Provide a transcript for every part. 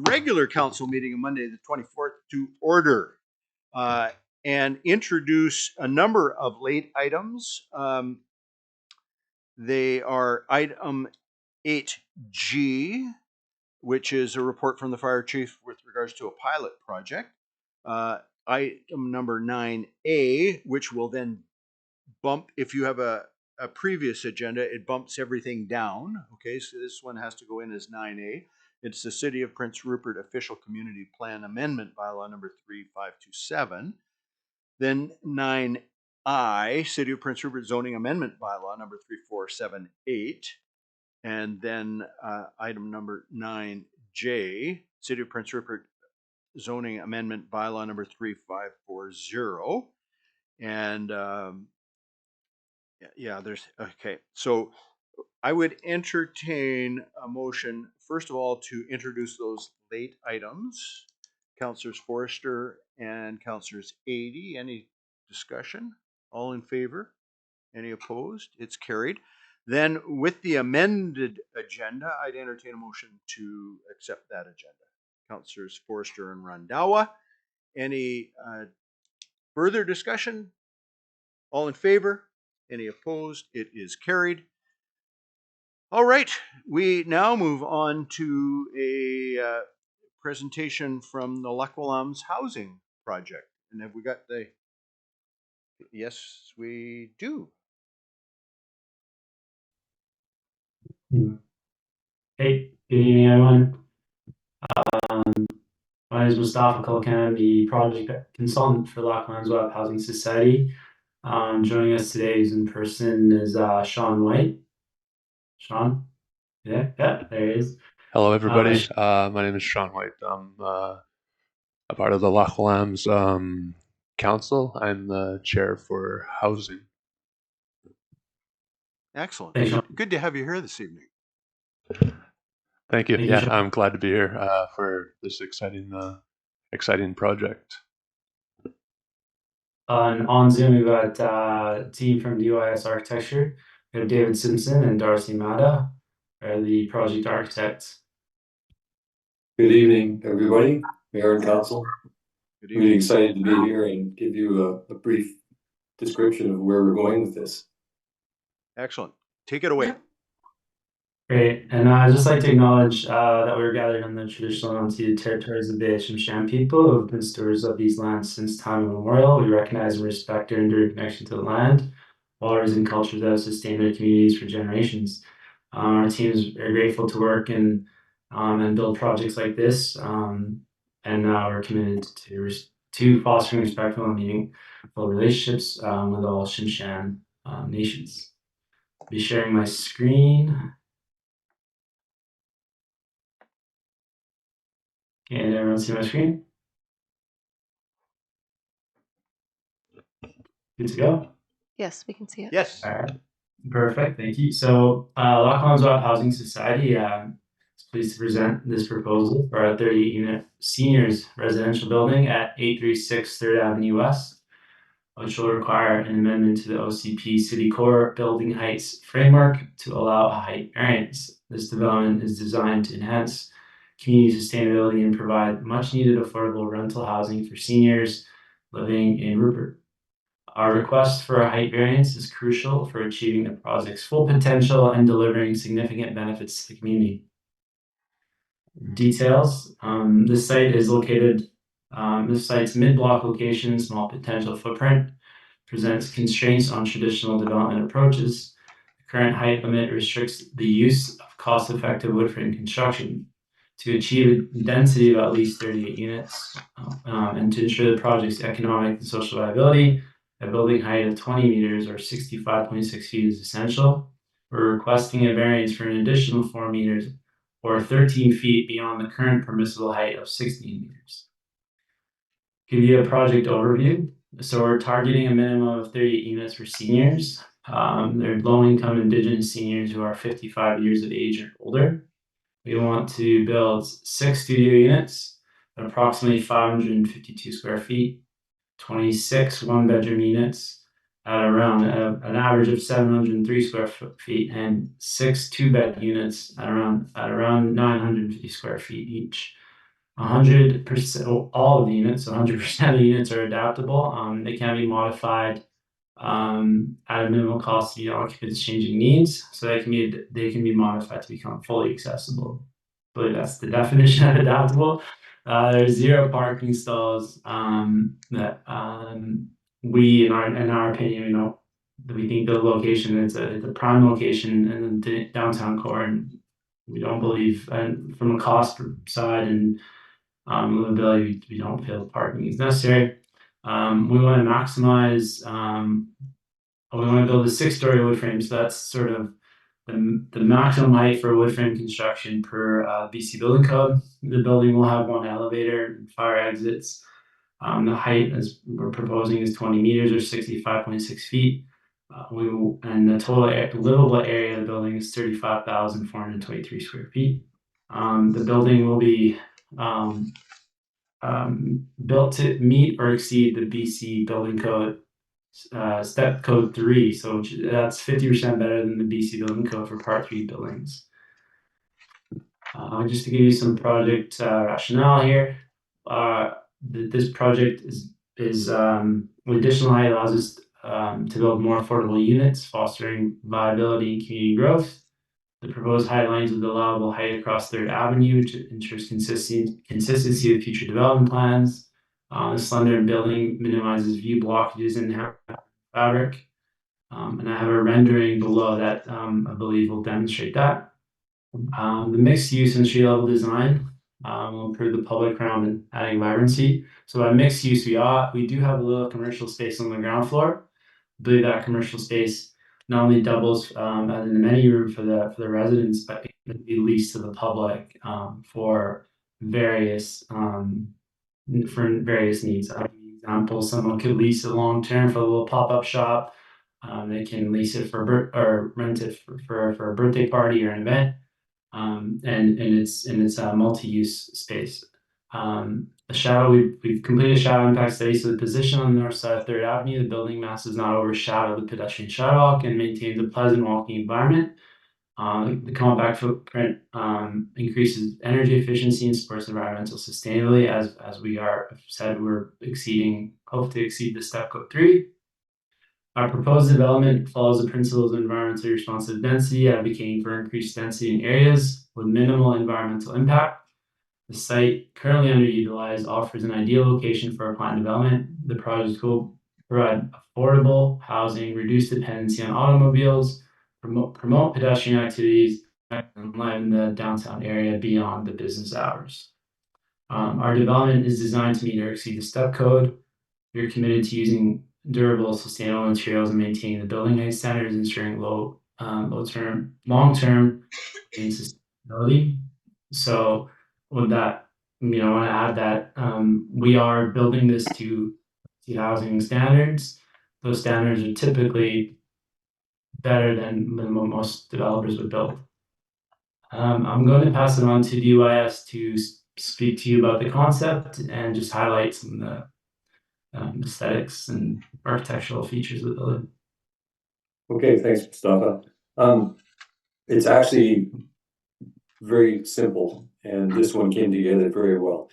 regular council meeting of Monday the 24th to order and introduce a number of late items. They are item 8G, which is a report from the fire chief with regards to a pilot project. Item number 9A, which will then bump, if you have a previous agenda, it bumps everything down. Okay, so this one has to go in as 9A. It's the City of Prince Rupert Official Community Plan Amendment Bylaw number 3527. Then 9I, City of Prince Rupert Zoning Amendment Bylaw number 3478. And then item number 9J, City of Prince Rupert Zoning Amendment Bylaw number 3540. And there's, okay. So I would entertain a motion, first of all, to introduce those late items. Councillors Forrester and Councillors Adey. Any discussion? All in favor? Any opposed? It's carried. Then with the amended agenda, I'd entertain a motion to accept that agenda. Councillors Forrester and Randhawa. Any further discussion? All in favor? Any opposed? It is carried. All right, we now move on to a presentation from the Lac Ouallam's housing project. And have we got the... Yes, we do. Hey, good evening, everyone. My name is Mustafa Kulkan. I'm the project consultant for Lac Ouallam's Web Housing Society. Joining us today is in person is Sean White. Sean? Yeah, there he is. Hello, everybody. My name is Sean White. I'm a part of the Lac Ouallam's council. I'm the chair for housing. Excellent. Thanks, Good to have you here this evening. Thank you. Thank you, Yeah, Sean. I'm glad to be here for this exciting project. On Zoom, we've got a team from DYS Architecture. We have David Simpson and Darcy Mata are the project architects. Good evening, everybody. Mayor and Council. Good Really evening. excited to be here and give you a brief description of where we're going with this. Excellent. Take it away. Great, and I'd just like to acknowledge that we're gathered on the traditional and unceded territories of the Tsimshian people who have been stewards of these lands since time immemorial. We recognize and respect their enduring connection to the land, waters, and cultures that have sustained their communities for generations. Our team is very grateful to work and build projects like this, and we're committed to fostering respectful and meaningful relationships with all Tsimshian nations. I'll be sharing my screen. Can everyone see my screen? Good to go? Yes, we can see it. Yes. All right. Perfect. Thank you. So, Lac Ouallam's Web Housing Society is pleased to present this proposal for a 38-unit seniors residential building at 836 3rd Avenue West, which will require an amendment to the OCP City Core Building Heights Framework to allow a height variance. This development is designed to enhance community sustainability and provide much needed affordable rental housing for seniors living in Rupert. Our request for a height variance is crucial for achieving the project's full potential and delivering significant benefits to the community. Details, this site is located, this site's mid-block location, small potential footprint, presents constraints on traditional development approaches. The current height limit restricts the use of cost-effective wood frame construction. To achieve a density of at least 38 units and to ensure the project's economic and social viability, a building height of 20 meters or 65.6 feet is essential. We're requesting a variance for an additional 4 meters or 13 feet beyond the current permissible height of 16 meters. Give you a project overview. So we're targeting a minimum of 38 units for seniors. They're low-income Indigenous seniors who are 55 years of age or older. We want to build 6 studio units at approximately 552 square feet, 26 one-bedroom units at around an average of 703 square feet, and 6 two-bed units at around 950 square feet each. 100%, all of the units, so 100% of the units are adaptable. They can be modified at a minimal cost to meet occupants' changing needs, so they can be modified to become fully accessible. But that's the definition of adaptable. There's 0 parking stalls that we, in our opinion, we think the location is a prime location in the downtown core, and we don't believe, and from a cost side and livability, we don't feel parking is necessary. We want to maximize. We want to build a 6-story wood frame, so that's sort of the maximum height for wood frame construction per BC Building Code. The building will have 1 elevator and fire exits. The height, as we're proposing, is 20 meters or 65.6 feet. And the total livable area of the building is 35,423 square feet. The building will be built to meet or exceed the BC Building Code Step Code 3, so that's 50% better than the BC Building Code for Part 3 buildings. Just to give you some project rationale here, this project is additional height allows us to build more affordable units, fostering viability and community growth. The proposed height lines with allowable height across 3rd Avenue, which ensures consistency with future development plans. The slender building minimizes view blockages in fabric. And I have a rendering below that I believe will demonstrate that. The mixed use and street level design will improve the public realm and adding vibrancy. So by mixed use, we do have a little commercial space on the ground floor. I believe that commercial space not only doubles as an amenity room for the residents, but it can be leased to the public for various needs. For example, someone could lease it long term for a little pop-up shop. They can lease it or rent it for a birthday party or an event. And it's a multi-use space. We've completed a shadow impact study, so the position on the north side of 3rd Avenue, the building mass does not overshadow the pedestrian sidewalk and maintains a pleasant walking environment. The compact footprint increases energy efficiency and supports environmental sustainability. As we said, we're hope to exceed the Step Code 3. Our proposed development follows the principles of environmentally responsive density, advocating for increased density in areas with minimal environmental impact. The site, currently underutilized, offers an ideal location for a planned development. The project will provide affordable housing, reduce dependency on automobiles, promote pedestrian activities, and enliven the downtown area beyond the business hours. Our development is designed to meet or exceed the Step Code. We are committed to using durable, sustainable materials and maintaining the building height standards, ensuring long-term sustainability. So with that, I want to add that we are building this to housing standards. Those standards are typically better than what most developers would build. I'm going to pass it on to DYS to speak to you about the concept and just highlight some of the aesthetics and architectural features of the building. Okay, thanks, Mustafa. It's actually very simple, and this one came together very well.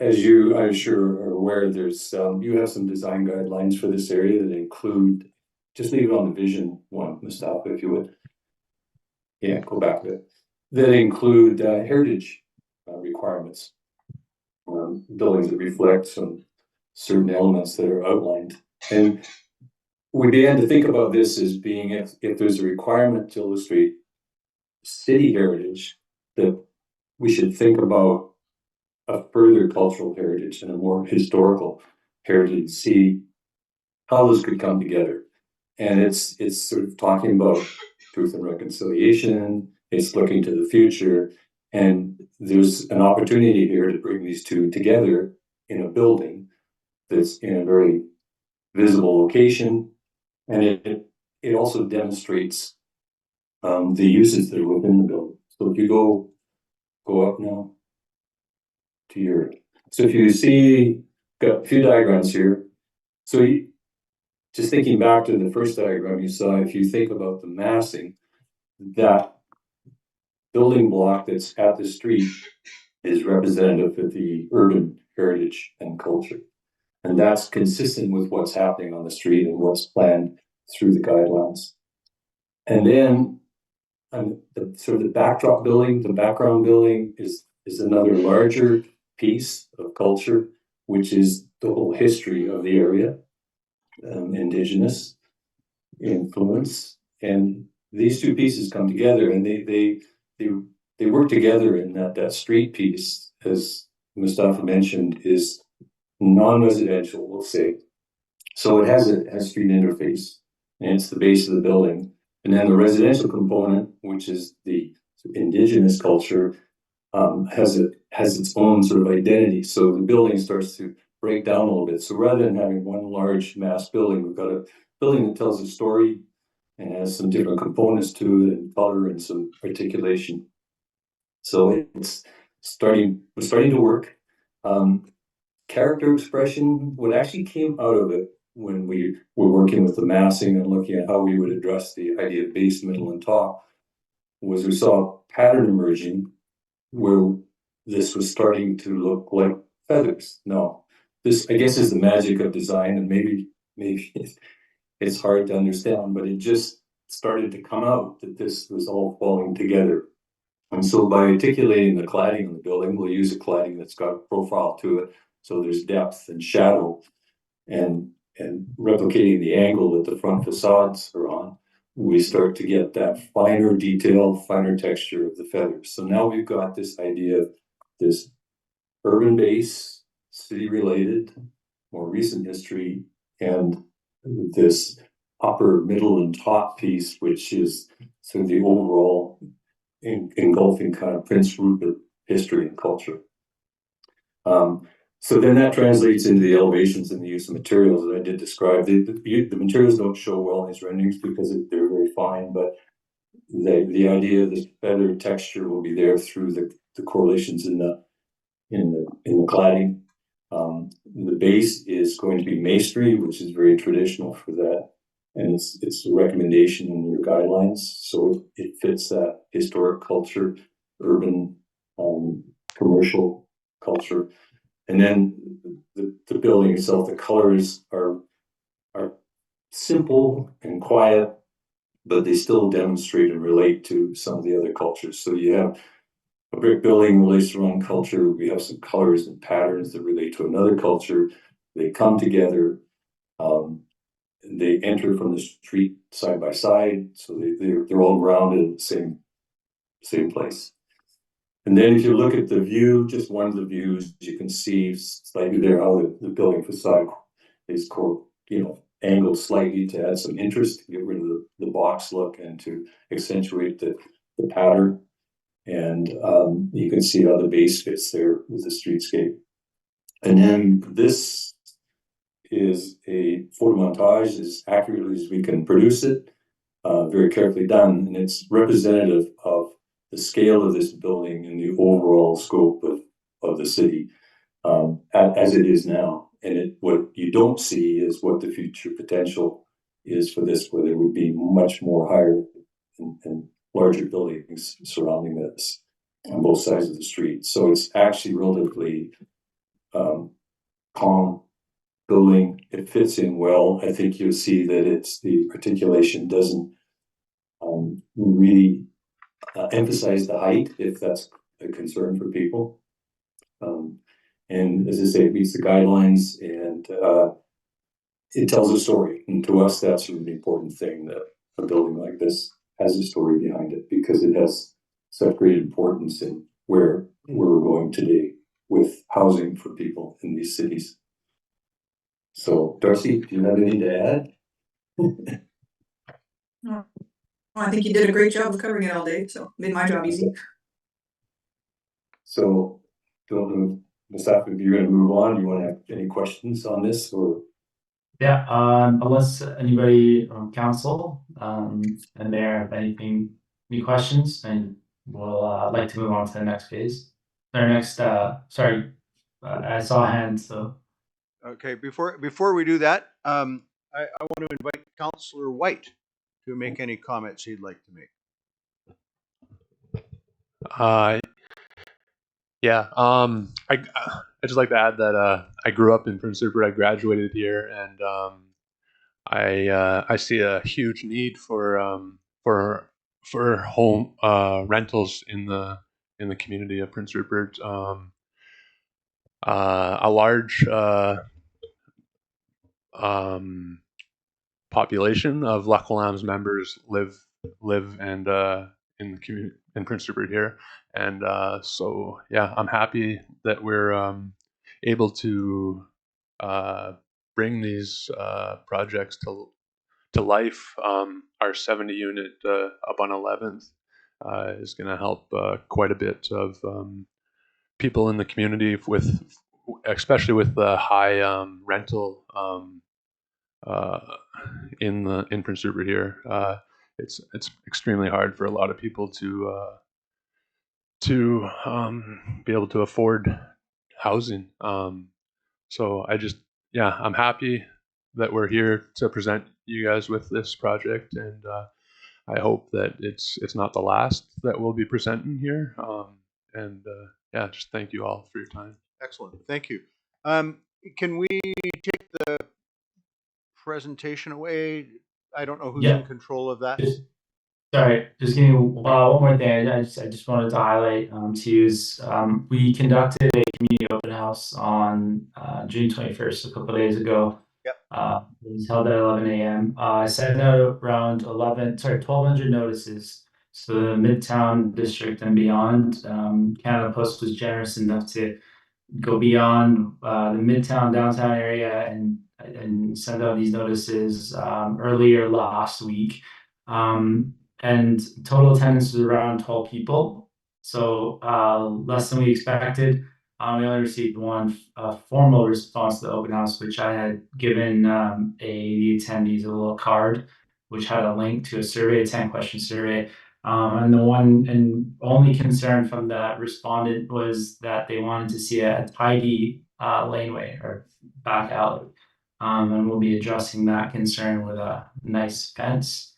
As you, I'm sure, are aware, there's you have some design guidelines for this area that include, just leave it on the vision one, Mustafa, if you would. Yeah, go back to it. That include heritage requirements, buildings that reflect some certain elements that are outlined. And we began to think about this as being, if there's a requirement to illustrate city heritage, that we should think about a further cultural heritage and a more historical heritage, see how those could come together. And it's sort of talking about truth and reconciliation, it's looking to the future, and there's an opportunity here to bring these two together in a building that's in a very visible location, and it also demonstrates the uses that are within the building. So if you go up now to your, so if you see, got a few diagrams here. So just thinking back to the first diagram you saw, if you think about the massing, that building block that's at the street is representative of the urban heritage and culture. And that's consistent with what's happening on the street and what's planned through the guidelines. And then the backdrop building, the background building is another larger piece of culture, which is the whole history of the area, indigenous influence. And these two pieces come together, and they work together in that street piece, as Mustafa mentioned, is non-residential, we'll say. So it has a street interface, and it's the base of the building. And then the residential component, which is the indigenous culture, has its own sort of identity. So the building starts to break down a little bit. So rather than having one large mass building, we've got a building that tells a story and has some different components to it, and color and some articulation. So it's starting to work. Character expression, what actually came out of it when we were working with the massing and looking at how we would address the idea of base, middle, and top, was we saw a pattern emerging where this was starting to look like feathers. No, this, I guess, is the magic of design, and maybe it's hard to understand, but it just started to come out that this was all falling together. And so by articulating the cladding on the building, we'll use a cladding that's got a profile to it, so there's depth and shadow, and replicating the angle that the front facades are on, we start to get that finer detail, finer texture of the feathers. So now we've got this idea of this urban base, city related, more recent history, and this upper, middle, and top piece, which is sort of the overall engulfing kind of Prince Rupert history and culture. So then that translates into the elevations and the use of materials that I did describe. The materials don't show well in these renderings because they're very fine, but the idea of the feather texture will be there through the correlations in the cladding. The base is going to be masonry, which is very traditional for that, and it's a recommendation in your guidelines, so it fits that historic culture, urban, commercial culture. And then the building itself, the colors are simple and quiet, but they still demonstrate and relate to some of the other cultures. So you have a brick building relates to one culture. We have some colors and patterns that relate to another culture. They come together. They enter from the street side by side, so they're all grounded in the same place. And then if you look at the view, just one of the views, you can see slightly there how the building facade is, angled slightly to add some interest, to get rid of the box look and to accentuate the pattern. And you can see how the base fits there with the streetscape. And then this is a photo montage as accurately as we can produce it, very carefully done, and it's representative of the scale of this building and the overall scope of the city as it is now. And what you don't see is what the future potential is for this, where there would be much more higher and larger buildings surrounding this on both sides of the street. So it's actually relatively calm building. It fits in well. I think you'll see that the articulation doesn't really emphasize the height, if that's a concern for people. And as I say, it meets the guidelines, and it tells a story. And to us, that's a really important thing, that a building like this has a story behind it, because it has such great importance in where we're going today with housing for people in these cities. So, Darcy, do you have anything to add? No. Well, I think you did a great job of covering it all, Dave, so made my job easy. So, don't know, Mustafa, if you're going to move on, you want to have any questions on this, or? Yeah, unless anybody on council and mayor have any questions, and we'll like to move on to the next phase. Or next, sorry, I saw a hand, so. Okay, before we do that, I want to invite Councillor White to make any comments he'd like to make. Yeah, I just like to add that I grew up in Prince Rupert. I graduated here, and I see a huge need for home rentals in the community of Prince Rupert. A large um, population of Loch Lamb's members live and in the community in Prince Rupert here, and so yeah, I'm happy that we're able to bring these projects to life. Our 70 unit up on 11th is going to help quite a bit of people in the community with, especially with the high rental uh, in Prince Rupert here. It's extremely hard for a lot of people to be able to afford housing. So yeah, I'm happy that we're here to present you guys with this project, and I hope that it's not the last that we'll be presenting here. And yeah, just thank you all for your time. Excellent. Thank you. Can we take the presentation away? I don't know who's Yeah. in control of that. Sorry, just give me one more thing. I just wanted to highlight to use. We conducted a community open house on June 21st, a couple of days ago. Yep. It was held at 11 a.m. I sent out around 1,200 notices. So the Midtown district and beyond. Canada Post was generous enough to go beyond the Midtown downtown area and send out these notices earlier last week. And total attendance was around 12 people, so less than we expected. We only received one formal response to the open house, which I had given the attendees a little card, which had a link to a survey, a 10-question survey. And the one and only concern from that respondent was that they wanted to see a tidy laneway or back alley. And we'll be addressing that concern with a nice fence.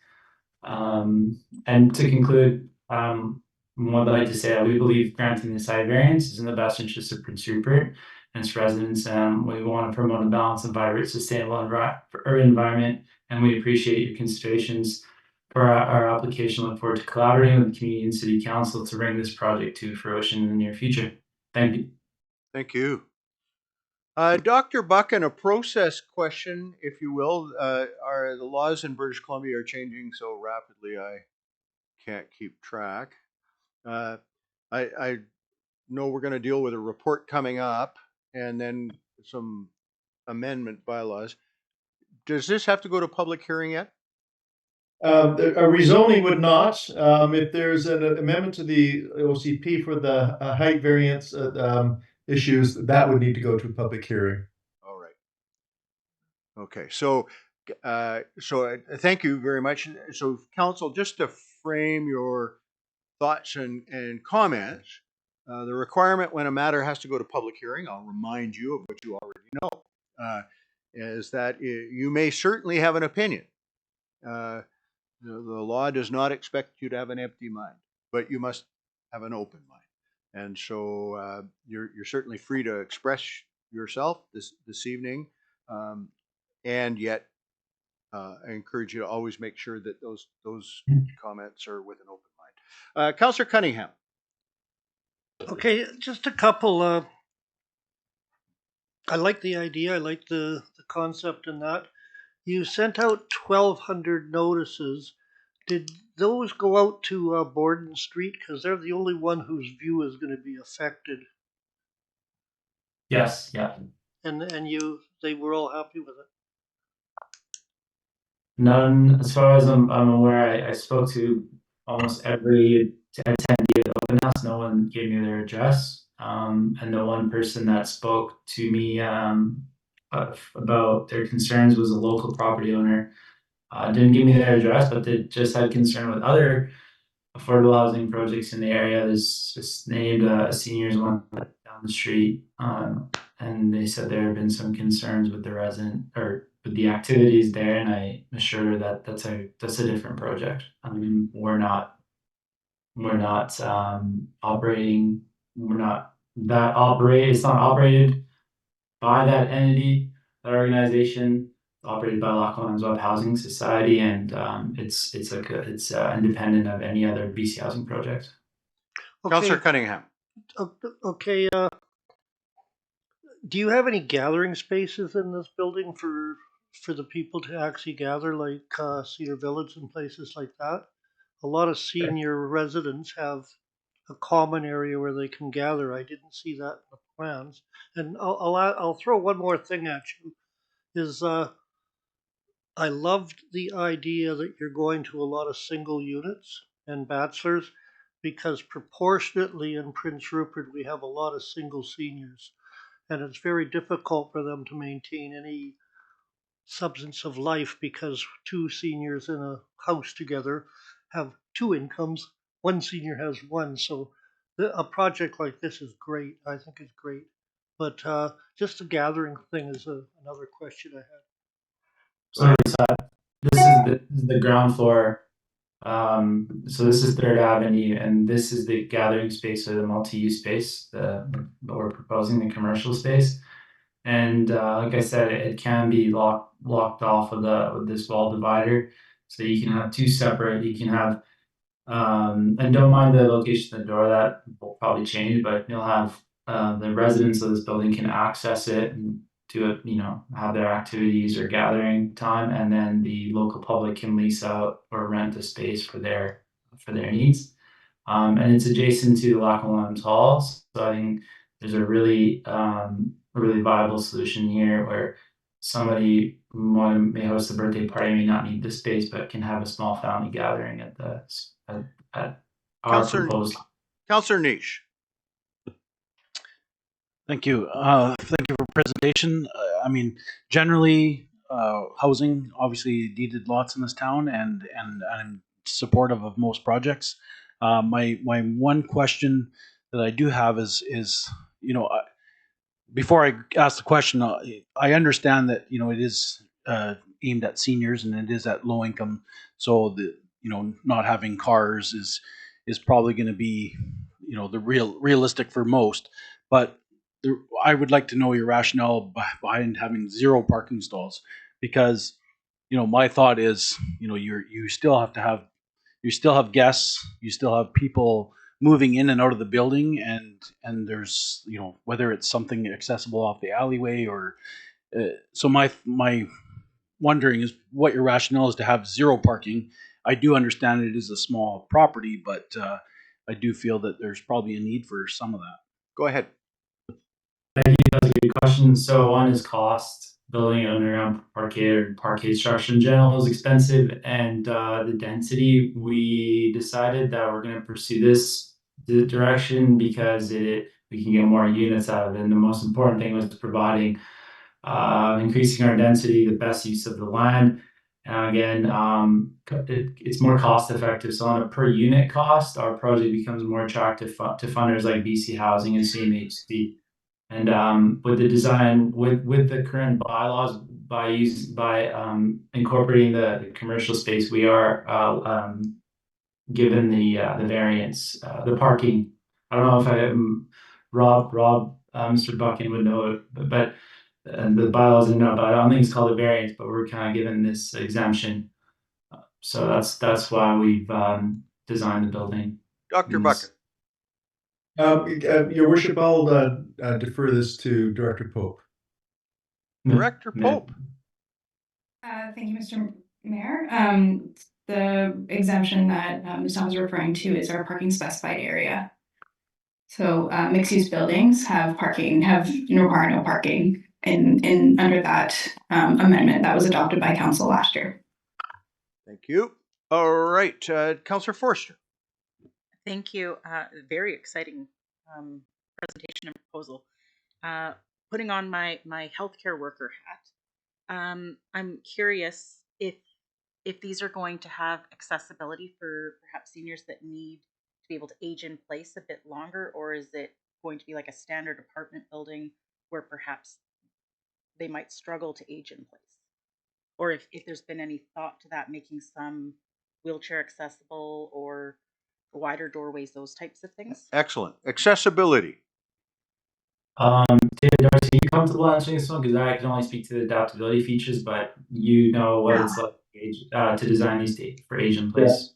And to conclude, what I'd like to say, we believe granting the side variance is in the best interest of Prince Rupert and its residents. We want to promote a balanced and vibrant, sustainable urban environment, and we appreciate your considerations for our application. Look forward to collaborating with the community and city council to bring this project to fruition in the near future. Thank you. Thank you. Dr. Buchan, a process question, if you will. The laws in British Columbia are changing so rapidly I can't keep track. I know we're going to deal with a report coming up and then some amendment bylaws. Does this have to go to public hearing yet? A rezoning would not. If there's an amendment to the OCP for the height variance issues, that would need to go to a public hearing. All right. Okay. So thank you very much. So, council, just to frame your thoughts and comments, the requirement when a matter has to go to public hearing, I'll remind you of what you already know, is that you may certainly have an opinion. The law does not expect you to have an empty mind, but you must have an open mind. And so you're certainly free to express yourself this evening, and yet I encourage you to always make sure that those comments are with an open mind. Councillor Cunningham. Okay, just a couple. I like the idea. I like the concept in that. You sent out 1,200 notices. Did those go out to Borden Street? Because they're the only one whose view is going to be affected. Yes, yeah. And they were all happy with it. None, as far as I'm aware. I spoke to almost every attendee at the open house. No one gave me their address. And the one person that spoke to me about their concerns was a local property owner. Didn't give me their address, but they just had concern with other affordable housing projects in the area. There's just named a seniors one down the street, and they said there have been some concerns with the resident or with the activities there. And I assured her that that's a different project. I mean, we're not operating. We're not that operate. It's not operated by that entity, that organization. It's operated by Lachlan's Web Housing Society, and it's independent of any other BC housing project. Councillor Okay, Cunningham. okay, do you have any gathering spaces in this building for the people to actually gather, like Cedar Village and places like that? A lot of senior residents have a common area where they can gather. I didn't see that in the plans. And I'll throw one more thing at you. Is I loved the idea that you're going to a lot of single units and bachelors, because proportionately in Prince Rupert we have a lot of single seniors, and it's very difficult for them to maintain any substance of life because two seniors in a house together have two incomes. One senior has one, so a project like this is great. I think it's great, but just the gathering thing is another question I had. So this is the ground floor. So this is Third Avenue, and this is the gathering space or the multi-use space that we're proposing, the commercial space. And like I said, it can be locked off with this wall divider, so you can have two separate. You can have and don't mind the location of the door, that will probably change, but you'll have the residents of this building can access it and do it, have their activities or gathering time, and then the local public can lease out or rent the space for their needs. And it's adjacent to Lachlan Hall, so I think there's a really viable solution here where somebody may host a birthday party, may not need the space, but can have a small family gathering at our Councillor proposed. Councillor Niche. Thank you. Thank you for presentation. I mean, generally, housing obviously needed lots in this town, and I'm supportive of most projects. My one question that I do have is before I ask the question, I understand that it is aimed at seniors and it is at low income, so the not having cars is probably going to be the realistic for most, but I would like to know your rationale behind having 0 parking stalls, because my thought is you still have guests, you still have people moving in and out of the building, and there's whether it's something accessible off the alleyway or so my wondering is what your rationale is to have 0 parking. I do understand it is a small property, but I do feel that there's probably a need for some of that. Go ahead. Thank you. That's a good question. So one is cost. Building an underground parkade structure in general is expensive, and the density. We decided that we're going to pursue this direction because we can get more units out of it. And the most important thing was providing increasing our density, the best use of the land. And again, it's more cost effective. So on a per unit cost, our project becomes more attractive to funders like BC Housing and CMHC. And with the design, with the current bylaws, by incorporating the commercial space, we are given the variance, the parking. I don't know if Rob, Mr. Buchan would know it, but the bylaws didn't know about it. I don't think it's called a variance, but we're kind of given this exemption. So that's why we've designed the building. Dr. Buchan. Your worship, I'll defer this to Director Pope. Director Pope. Thank you, Mr. Mayor. The exemption that Ms. Tom is referring to is our parking specified area. So mixed-use buildings have require no parking in under that amendment that was adopted by council last year. Thank you. All right, Councillor Forster. Thank you. Very exciting presentation and proposal. Putting on my healthcare worker hat, I'm curious if these are going to have accessibility for perhaps seniors that need to be able to age in place a bit longer, or is it going to be like a standard apartment building where perhaps they might struggle to age in place? Or if there's been any thought to that, making some wheelchair accessible or wider doorways, those types of things. Excellent. Accessibility. David Darcy, are you comfortable answering this one? Because I can only speak to the adaptability features, but you know what it's like to design these for age in place.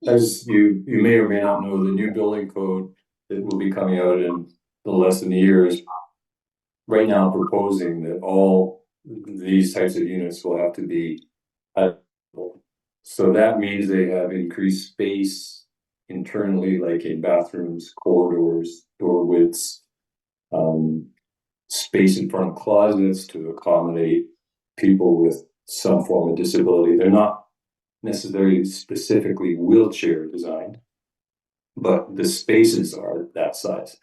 As you may or may not know, the new building code that will be coming out in a little less than a year is right now proposing that all these types of units will have to be adaptable. So that means they have increased space internally, like in bathrooms, corridors, door widths, space in front of closets to accommodate people with some form of disability. They're not necessarily specifically wheelchair designed, but the spaces are that size.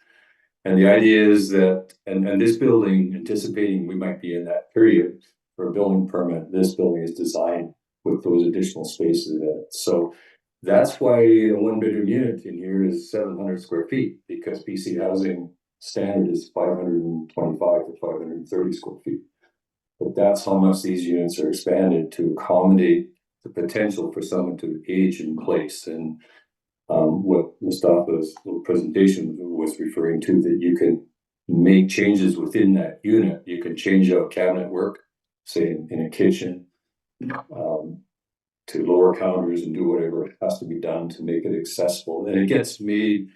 And the idea is that, and this building, anticipating we might be in that period for a building permit, this building is designed with those additional spaces in it. So that's why a 1-bedroom unit in here is 700 square feet, because BC Housing standard is 525 to 530 square feet. But that's how much these units are expanded to accommodate the potential for someone to age in place. And what Mustafa's little presentation was referring to, that you can make changes within that unit. You can change out cabinet work, say in a kitchen, to lower counters and do whatever has to be done to make it accessible. And it gets made,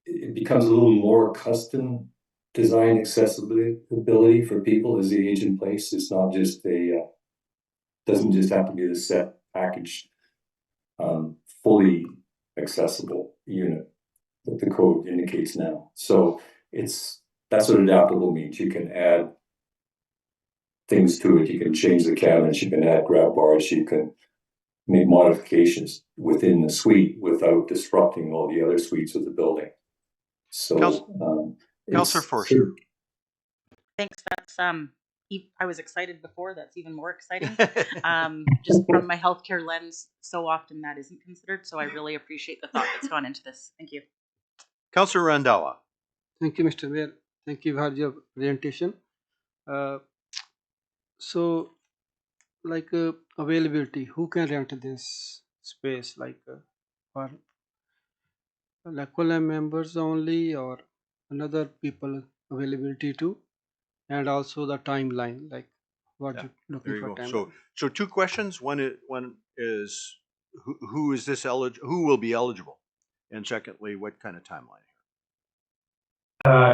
it becomes a little more custom design accessibility for people as they age in place. It's not just doesn't just have to be the set packaged, fully accessible unit that the code indicates now. So that's what adaptable means. You can add things to it. You can change the cabinets, you can add grab bars, you can make modifications within the suite without disrupting all the other suites of the building. So Councillor Forster. Thanks. That's I was excited before. That's even more exciting. Just from my healthcare lens, so often that isn't considered. So I really appreciate the thought that's gone into this. Thank you. Councillor Randhawa. Thank you, Mr. Mayor. Thank you for your presentation. So, like availability, who can rent this space? Like for LACOLAM members only, or another people availability too? And also the timeline, like what you looking There you for go. timeline. So two questions. One is who is this who will be eligible, and secondly, what kind of timeline?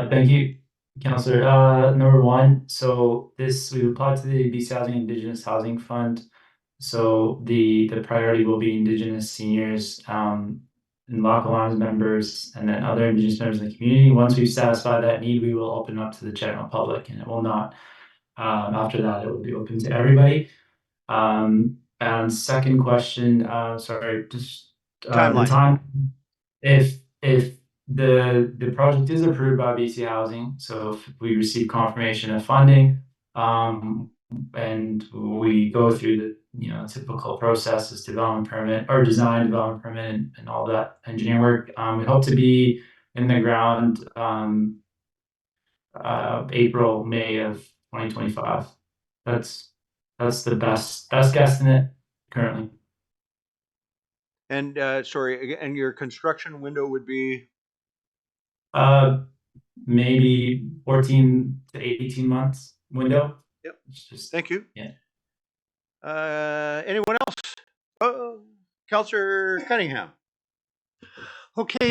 Thank you, Councillor. Number one, so we applied to the BC Housing Indigenous Housing Fund. So the priority will be Indigenous seniors, and Loch Lams members, and then other Indigenous members in the community. Once we've satisfied that need, we will open up to the general public, and it will not. After that, it will be open to everybody. And second question, sorry, just Timeline. the time. If the project is approved by BC Housing, so if we receive confirmation of funding, and we go through the typical processes, development permit or design development permit and all that engineering work, we hope to be in the ground April, May of 2025. That's the best guesstimate currently. And sorry, and your construction window would be? Maybe 14 to 18 months window. Yep. Thank you. Yeah. Anyone else? Councillor Cunningham. Okay,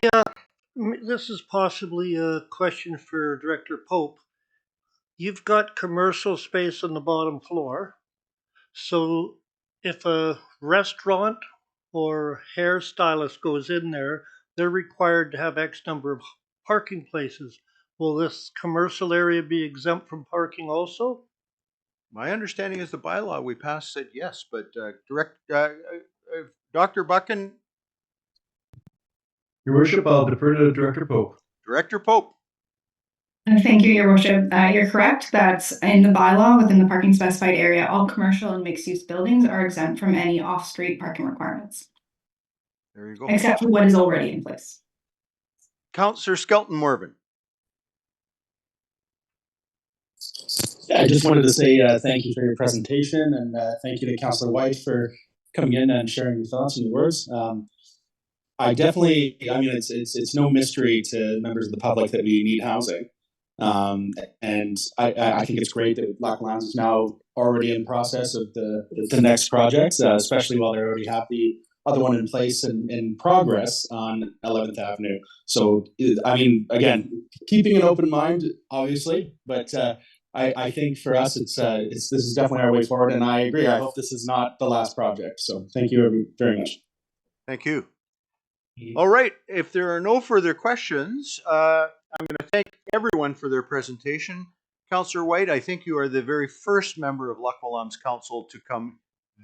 this is possibly a question for Director Pope. You've got commercial space on the bottom floor. So if a restaurant or hairstylist goes in there, they're required to have X number of parking places. Will this commercial area be exempt from parking also? My understanding is the bylaw we passed said yes, but Dr. Buchan. Your Worship, I'll defer to Director Pope. Director Pope. Thank you, Your Worship. You're correct. That's in the bylaw within the parking specified area. All commercial and mixed-use buildings are exempt from any off-street parking requirements. There you go. Except for what is already in place. Councillor Skelton Morvan. I just wanted to say thank you for your presentation, and thank you to Councillor White for coming in and sharing your thoughts and your words. I mean, it's no mystery to members of the public that we need housing. And I think it's great that Lac Lands is now already in process of the next project, especially while they already have the other one in place and in progress on 11th Avenue. So, I mean, again, keeping an open mind, obviously, but I think for us, it's this is definitely our way forward, and I agree. I hope this is not the last project. So, thank you very much. Thank you. All right. If there are no further questions, I'm going to thank everyone for their presentation. Councillor White, I think you are the very first member of Lac Melam's council to come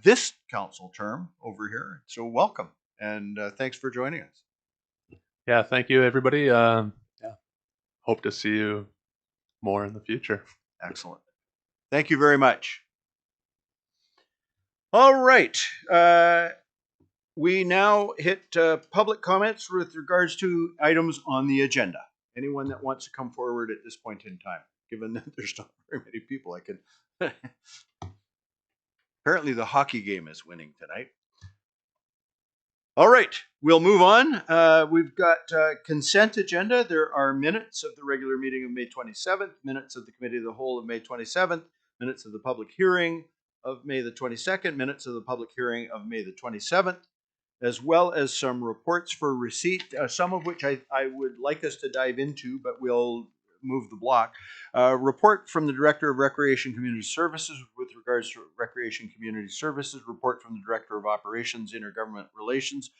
this council term over here. So welcome, and thanks for joining us. Yeah, thank you, everybody. Yeah, hope to see you more in the future. Excellent. Thank you very much. All right. We now hit public comments with regards to items on the agenda. Anyone that wants to come forward at this point in time, given that there's not very many people, I can. Apparently the hockey game is winning tonight. All right, we'll move on. We've got consent agenda. There are minutes of the regular meeting of May 27th, minutes of the Committee of the Whole of May 27th, minutes of the public hearing of May the 22nd, minutes of the public hearing of May the 27th, as well as some reports for receipt, some of which I would like us to dive into, but we'll move the block. Report from the Director of Recreation Community Services with regards to Recreation Community Services, report from the Director of Operations Intergovernment Relations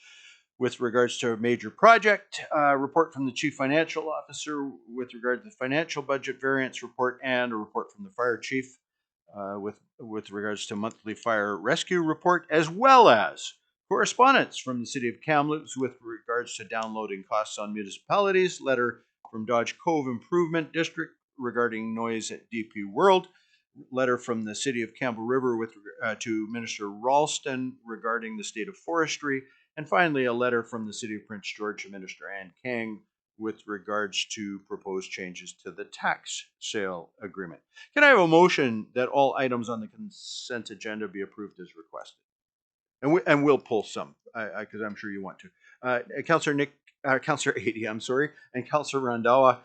with regards to a major project, report from the Chief Financial Officer with regard to the financial budget variance report, and a report from the Fire Chief with regards to monthly fire rescue report, as well as correspondence from the City of Kamloops with regards to downloading costs on municipalities, letter from Dodge Cove Improvement District regarding noise at DP World, letter from the City of Campbell River with to Minister Ralston regarding the state of forestry, and finally a letter from the City of Prince George to Minister Ann Kang with regards to proposed changes to the tax sale agreement. Can I have a motion that all items on the consent agenda be approved as requested? And we'll pull some, because I'm sure you want to. Councillor Adie, I'm sorry, and Councillor Randhawa.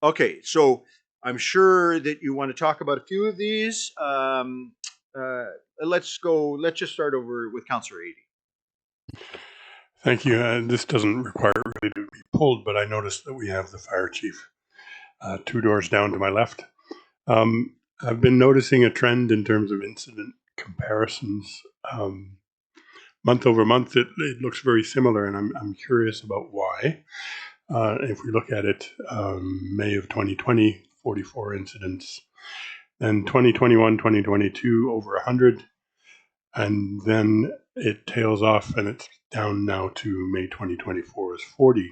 Okay, so I'm sure that you want to talk about a few of these. Let's just start over with Councillor Adie. Thank you. This doesn't require really to be pulled, but I noticed that we have the fire chief 2 doors down to my left. I've been noticing a trend in terms of incident comparisons. Month over month, it looks very similar, and I'm curious about why. If we look at it, May of 2020, 44 incidents. Then 2021, 2022, over 100. And then it tails off and it's down now to May 2024 is 40.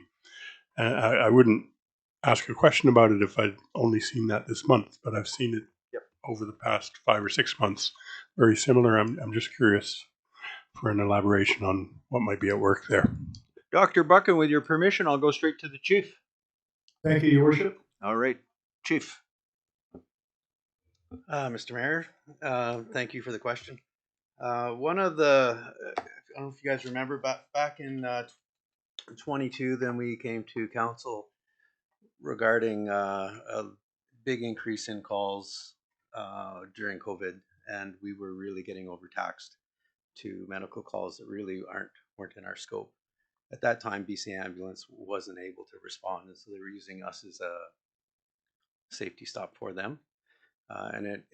I wouldn't ask a question about it if I'd only seen that this month, but I've seen it over the past 5 or 6 months. Very similar. I'm just curious for an elaboration on what might be at work there. Dr. Buchan, with your permission, I'll go straight to the chief. Thank you, Your Worship. All right, Chief. Mr. Mayor, thank you for the question. One of the, I don't know if you guys remember, back in 22, then we came to council regarding a big increase in calls during COVID, and we were really getting overtaxed to medical calls that really weren't in our scope. At that time, BC Ambulance wasn't able to respond, and so they were using us as a safety stop for them, and it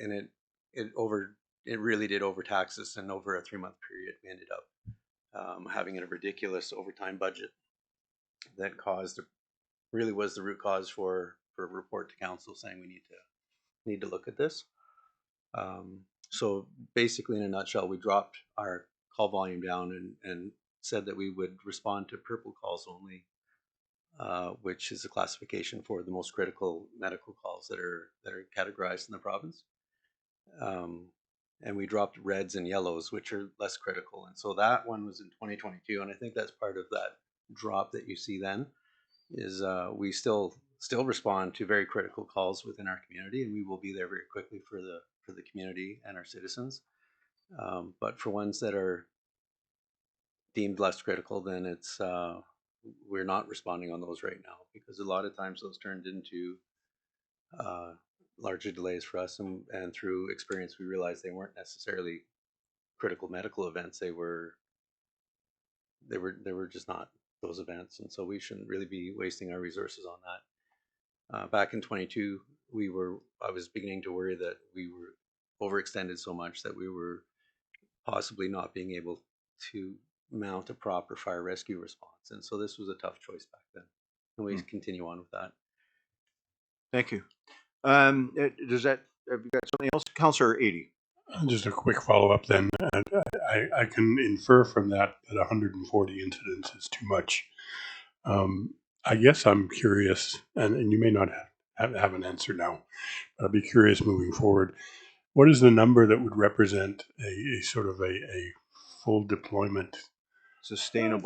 really did overtax us, and over a 3-month period, we ended up having a ridiculous overtime budget that really was the root cause for a report to council saying we need to look at this. So basically, in a nutshell, we dropped our call volume down and said that we would respond to purple calls only, which is a classification for the most critical medical calls that are categorized in the province. And we dropped reds and yellows, which are less critical. And so that one was in 2022, and I think that's part of that drop that you see then is we still respond to very critical calls within our community, and we will be there very quickly for the community and our citizens. But for ones that are deemed less critical, then it's we're not responding on those right now because a lot of times those turned into larger delays for us, and through experience we realized they weren't necessarily critical medical events. They were just not those events, and so we shouldn't really be wasting our resources on that. Back in 22, I was beginning to worry that we were overextended so much that we were possibly not being able to mount a proper fire rescue response, and so this was a tough choice back then, and we continue on with that. Thank you. Does that, have you got something else? Councillor 80. Just a quick follow-up then. I can infer from that 140 incidents is too much. I guess I'm curious, and you may not have an answer now, but I'd be curious moving forward. What is the number that would represent a sort of a full deployment, sustainable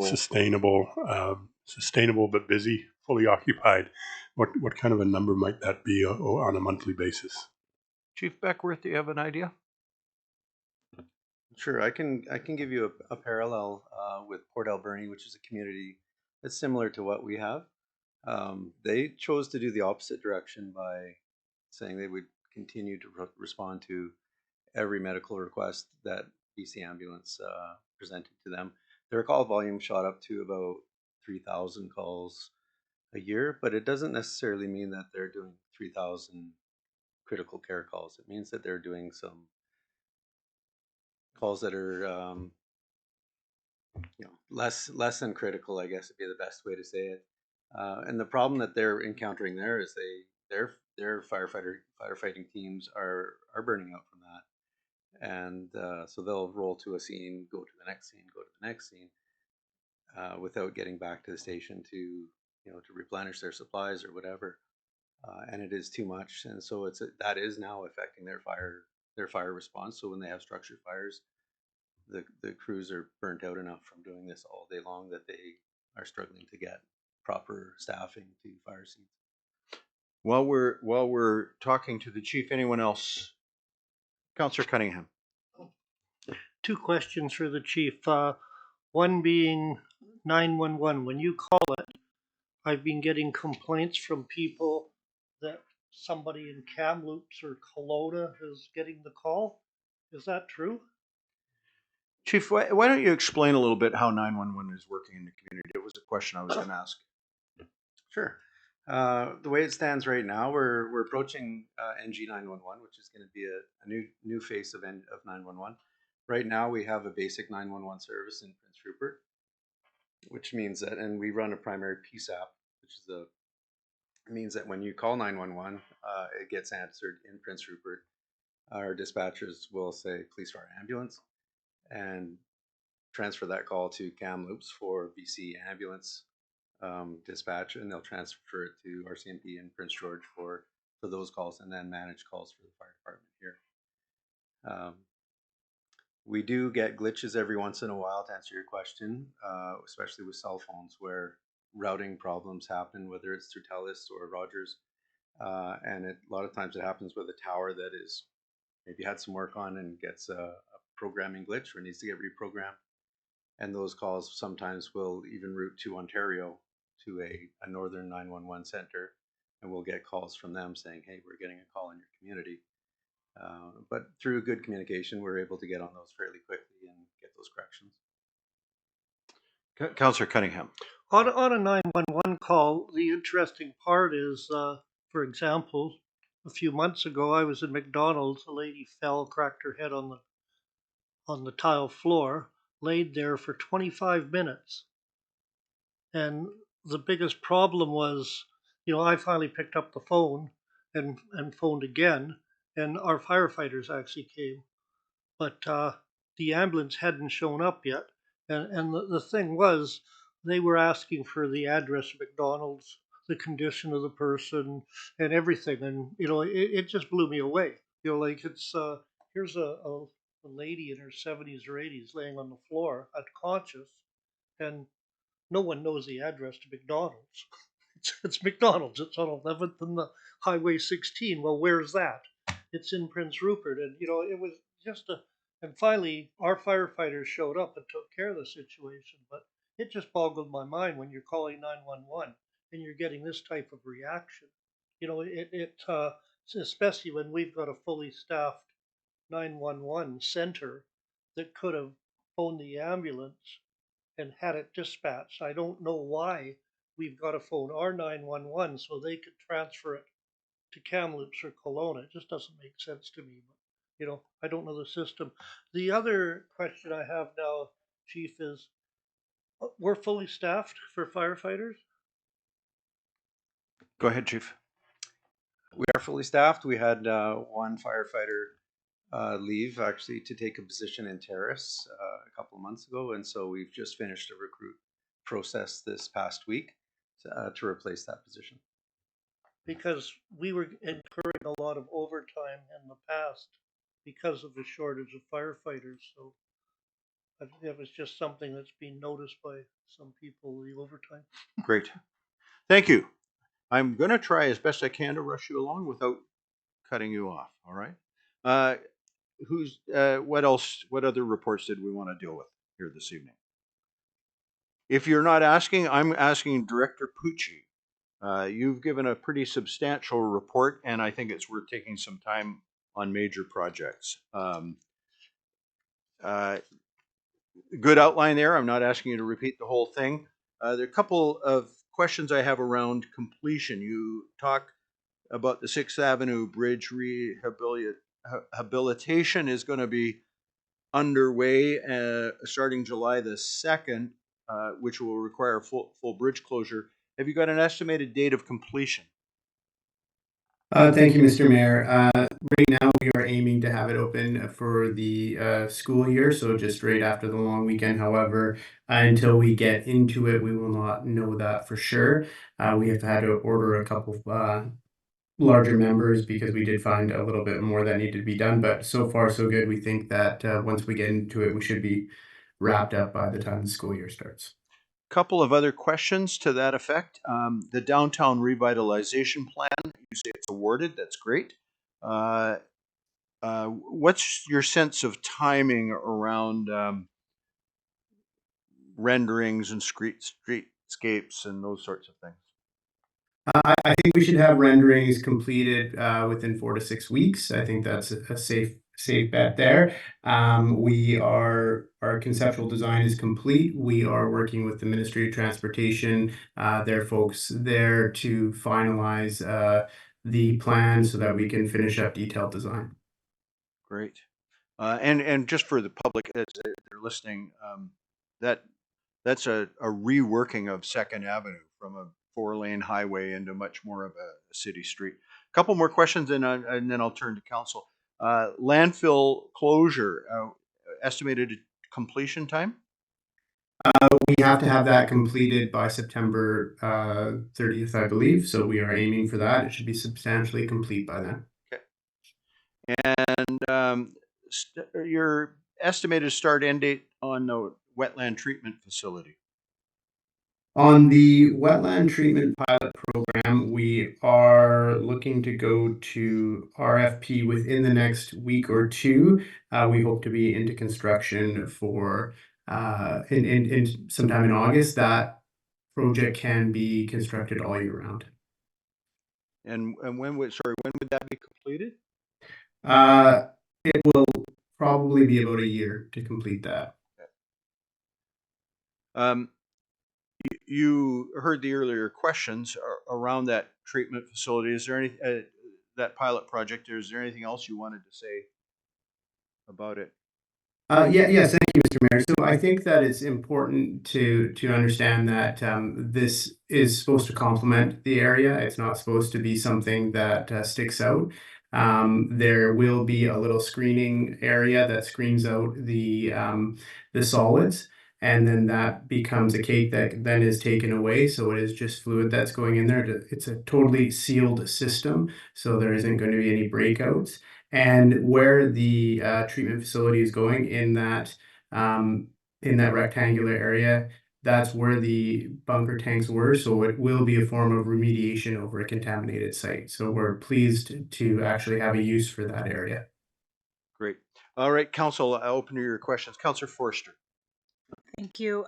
but busy, fully occupied? What kind of a number might that be on a monthly basis? Chief Beckworth, do you have an idea? Sure, I can give you a parallel with Port Alberni, which is a community that's similar to what we have. They chose to do the opposite direction by saying they would continue to respond to every medical request that BC Ambulance presented to them. Their call volume shot up to about 3,000 calls a year, but it doesn't necessarily mean that they're doing 3,000 critical care calls. It means that they're doing some calls that are less than critical, I guess would be the best way to say it. And the problem that they're encountering there is their firefighting teams are burning out from that, and so they'll roll to a scene, go to the next scene, go to the next scene, without getting back to the station to replenish their supplies or whatever, and it is too much, and so that is now affecting their fire response. So when they have structure fires, the crews are burnt out enough from doing this all day long that they are struggling to get proper staffing to fire scenes. While we're talking to the chief, anyone else? Councillor Cunningham. Two questions for the chief. One being 911. When you call it, I've been getting complaints from people that somebody in Kamloops or Kelowna is getting the call. Is that true? Chief, why don't you explain a little bit how 911 is working in the community? It was a question I was going to ask. Sure. The way it stands right now, we're approaching NG 911, which is going to be a new face of 911. Right now, we have a basic 911 service in Prince Rupert, which means that, and we run a primary PSAP, which is means that when you call 911, it gets answered in Prince Rupert. Our dispatchers will say police, fire, ambulance, and transfer that call to Kamloops for BC ambulance dispatch, and they'll transfer it to RCMP in Prince George for those calls, and then manage calls for the fire department here. We do get glitches every once in a while, to answer your question, especially with cell phones where routing problems happen, whether it's through TELUS or Rogers, and a lot of times it happens with a tower that is maybe had some work on and gets a programming glitch or needs to get reprogrammed, and those calls sometimes will even route to Ontario to a northern 911 center, and we'll get calls from them saying, hey, we're getting a call in your community. But through good communication, we're able to get on those fairly quickly and get those corrections. Councillor Cunningham. On a 911 call, the interesting part is, for example, a few months ago, I was in McDonald's. A lady fell, cracked her head on the tile floor, laid there for 25 minutes. And the biggest problem was, I finally picked up the phone and phoned again, and our firefighters actually came. But the ambulance hadn't shown up yet. And the thing was, they were asking for the address of McDonald's, the condition of the person, and everything. And, it just blew me away. It's, here's a lady in her 70s or 80s laying on the floor, unconscious, and no one knows the address to McDonald's. It's McDonald's. It's on 11th and the Highway 16. Well, where's that? It's in Prince Rupert. And, it was just and finally, our firefighters showed up and took care of the situation. But it just boggled my mind when you're calling 911 and you're getting this type of reaction. You know, especially when we've got a fully staffed 911 center that could have phoned the ambulance and had it dispatched. I don't know why we've got to phone our 911 so they could transfer it to Kamloops or Kelowna. It just doesn't make sense to me. But, you know, I don't know the system. The other question I have now, Chief, is we're fully staffed for firefighters? Go ahead, Chief. We are fully staffed. We had one firefighter leave actually to take a position in Terrace a couple of months ago, and so we've just finished a recruit process this past week to replace that position. Because we were incurring a lot of overtime in the past because of the shortage of firefighters. So I think that was just something that's been noticed by some people, the overtime. Great. Thank you. I'm going to try as best I can to rush you along without cutting you off. All right. What else? What other reports did we want to deal with here this evening? If you're not asking, I'm asking Director Pucci. You've given a pretty substantial report, and I think it's worth taking some time on major projects. Good outline there. I'm not asking you to repeat the whole thing. There are a couple of questions I have around completion. You talk about the 6th Avenue Bridge rehabilitation is going to be underway starting July the 2nd, which will require full bridge closure. Have you got an estimated date of completion? Thank you, Mr. Mayor. Right now, we are aiming to have it open for the school year, so just right after the long weekend. However, until we get into it, we will not know that for sure. We have had to order a couple of larger members because we did find a little bit more that needed to be done. But so far, so good. We think that once we get into it, we should be wrapped up by the time the school year starts. Couple of other questions to that effect. The downtown revitalization plan, you say it's awarded, that's great. What's your sense of timing around renderings and streetscapes and those sorts of things? I think we should have renderings completed within 4 to 6 weeks. I think that's a safe bet there. Our conceptual design is complete. We are working with the Ministry of Transportation, their folks there to finalize the plan so that we can finish up detailed design. Great. And just for the public as they're listening, that's a reworking of 2nd Avenue from a 4-lane highway into much more of a city street. A couple more questions and then I'll turn to council. Landfill closure, estimated completion time? We have to have that completed by September 30th, I believe. So we are aiming for that. It should be substantially complete by then. Okay. And your estimated start end date on the wetland treatment facility? On the wetland treatment pilot program, we are looking to go to RFP within the next week or two. We hope to be into construction for in sometime in August. That project can be constructed all year round. And when would that be completed? It will probably be about a year to complete that. You heard the earlier questions around that treatment facility. Is there any that pilot project? Is there anything else you wanted to say about it? Yes, thank you, Mr. Mayor. So I think that it's important to understand that this is supposed to complement the area. It's not supposed to be something that sticks out. There will be a little screening area that screens out the solids, and then that becomes a cake that then is taken away. So it is just fluid that's going in there. It's a totally sealed system, so there isn't going to be any breakouts. And where the treatment facility is going in that rectangular area, that's where the bunker tanks were. So it will be a form of remediation over a contaminated site. So we're pleased to actually have a use for that area. Great. All right, Council, I'll open to your questions. Councillor Forster. Thank you.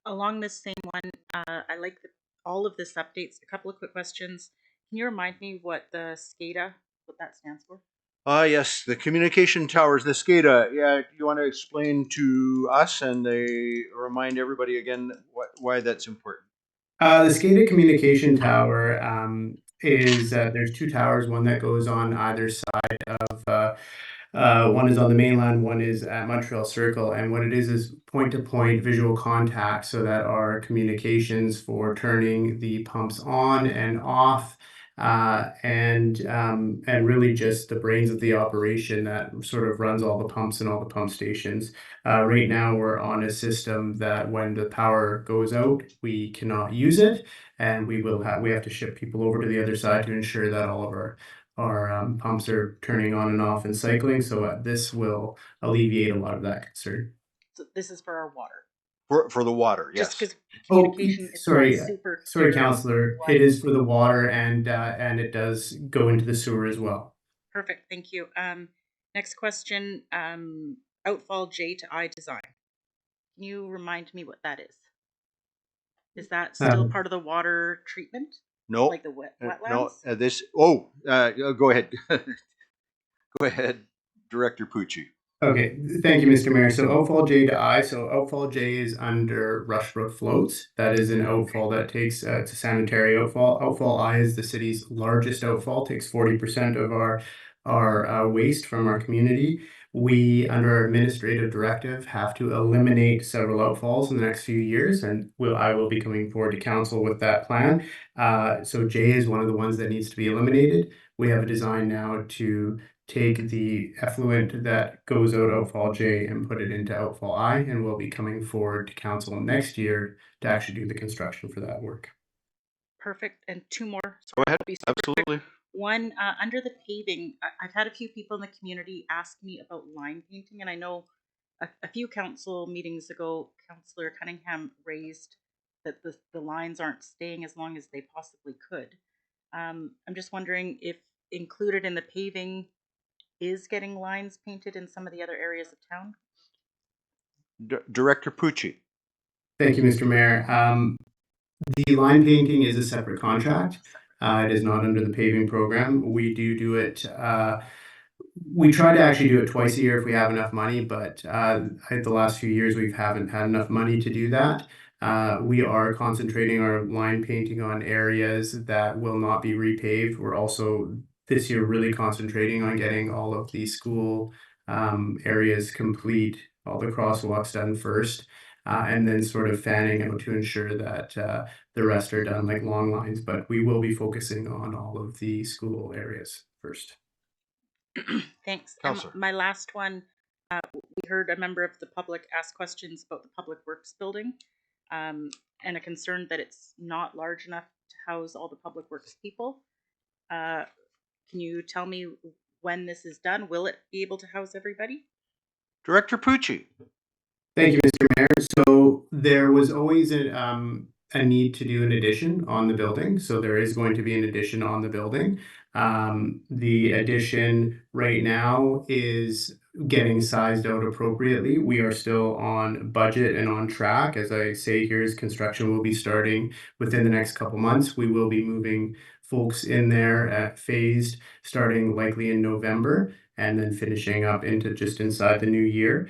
Along this same one, I like all of this updates. A couple of quick questions. Can you remind me what the SCADA, what that stands for? Yes, the communication towers, the SCADA. Yeah, you want to explain to us and remind everybody again why that's important? The SCADA communication tower is there's two towers, one that goes on either side of one is on the mainland, one is at Montreal Circle, and what it is point-to-point visual contact so that our communications for turning the pumps on and off, and really just the brains of the operation that sort of runs all the pumps and all the pump stations. Right now, we're on a system that when the power goes out, we cannot use it, and we have to ship people over to the other side to ensure that all of our pumps are turning on and off and cycling. So this will alleviate a lot of that concern. So this is for our water. For the water, yes. Just because Oh, communication is sorry, not super sorry, clear Counselor. what- It is for the water, and it does go into the sewer as well. Perfect, thank you. Next question, outfall J to I design. Can you remind me what that is? Is that still part of the water treatment? No. Like the wetlands? No, go ahead. Go ahead, Director Pucci. Okay, thank you, Mr. Mayor. So outfall J to I. So outfall J is under Rushbrook Floats. That is an outfall that takes it's a sanitary outfall. Outfall I is the city's largest outfall, takes 40% of our waste from our community. We, under our administrative directive, have to eliminate several outfalls in the next few years, and I will be coming forward to council with that plan. So J is one of the ones that needs to be eliminated. We have a design now to take the effluent that goes out outfall J and put it into outfall I, and we'll be coming forward to council next year to actually do the construction for that work. Perfect, and two more. Go ahead, absolutely. absolutely. One, under the paving, I've had a few people in the community ask me about line painting, and I know a few council meetings ago, Councillor Cunningham raised that the lines aren't staying as long as they possibly could. I'm just wondering if included in the paving is getting lines painted in some of the other areas of town? Director Pucci. Thank you, Mr. Mayor. The line painting is a separate contract. It is not under the paving program. We do it. We try to actually do it twice a year if we have enough money, but the last few years we haven't had enough money to do that. We are concentrating our line painting on areas that will not be repaved. We're also this year really concentrating on getting all of the school areas complete, all the crosswalks done first, and then sort of fanning out to ensure that the rest are done like long lines. But we will be focusing on all of the school areas first. Thanks. Counselor. My last one, we heard a member of the public ask questions about the Public Works building, and a concern that it's not large enough to house all the Public Works people. Can you tell me when this is done? Will it be able to house everybody? Director Pucci. Thank you, Mr. Mayor. So there was always a need to do an addition on the building. So there is going to be an addition on the building. The addition right now is getting sized out appropriately. We are still on budget and on track. As I say, here's construction will be starting within the next couple months. We will be moving folks in there at phased, starting likely in November, and then finishing up into just inside the new year.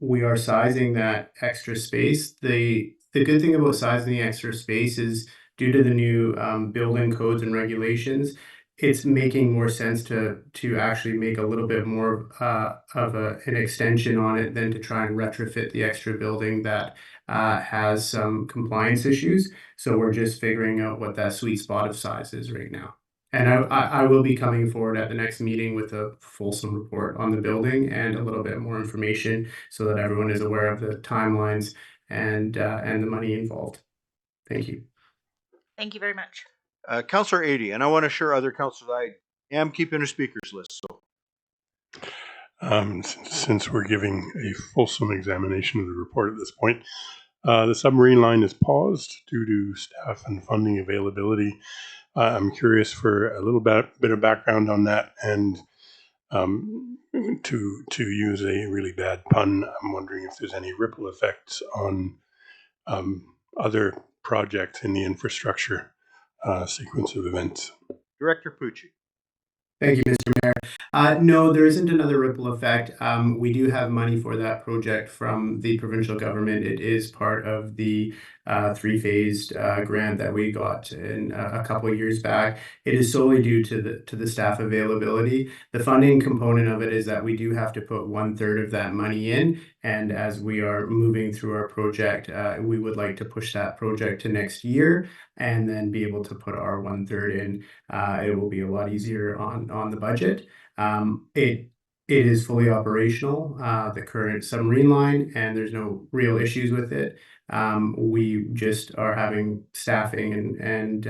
We are sizing that extra space. The good thing about sizing the extra space is due to the new building codes and regulations, it's making more sense to actually make a little bit more of an extension on it than to try and retrofit the extra building that has some compliance issues. So we're just figuring out what that sweet spot of size is right now. And I will be coming forward at the next meeting with a fulsome report on the building and a little bit more information so that everyone is aware of the timelines and the money involved. Thank you. Thank you very much. Councillor Adey, and I want to assure other councillors I am keeping a speakers list. So, since we're giving a fulsome examination of the report at this point, the submarine line is paused due to staff and funding availability. I'm curious for a little bit of background on that, and to use a really bad pun, I'm wondering if there's any ripple effects on other projects in the infrastructure sequence of events. Director Pucci. Thank you, Mr. Mayor. No, there isn't another ripple effect. We do have money for that project from the provincial government. It is part of the three-phased grant that we got in a couple of years back. It is solely due to the staff availability. The funding component of it is that we do have to put 1/3 of that money in, and as we are moving through our project, we would like to push that project to next year and then be able to put our 1/3 in. It will be a lot easier on the budget. It is fully operational, the current submarine line, and there's no real issues with it. We just are having staffing and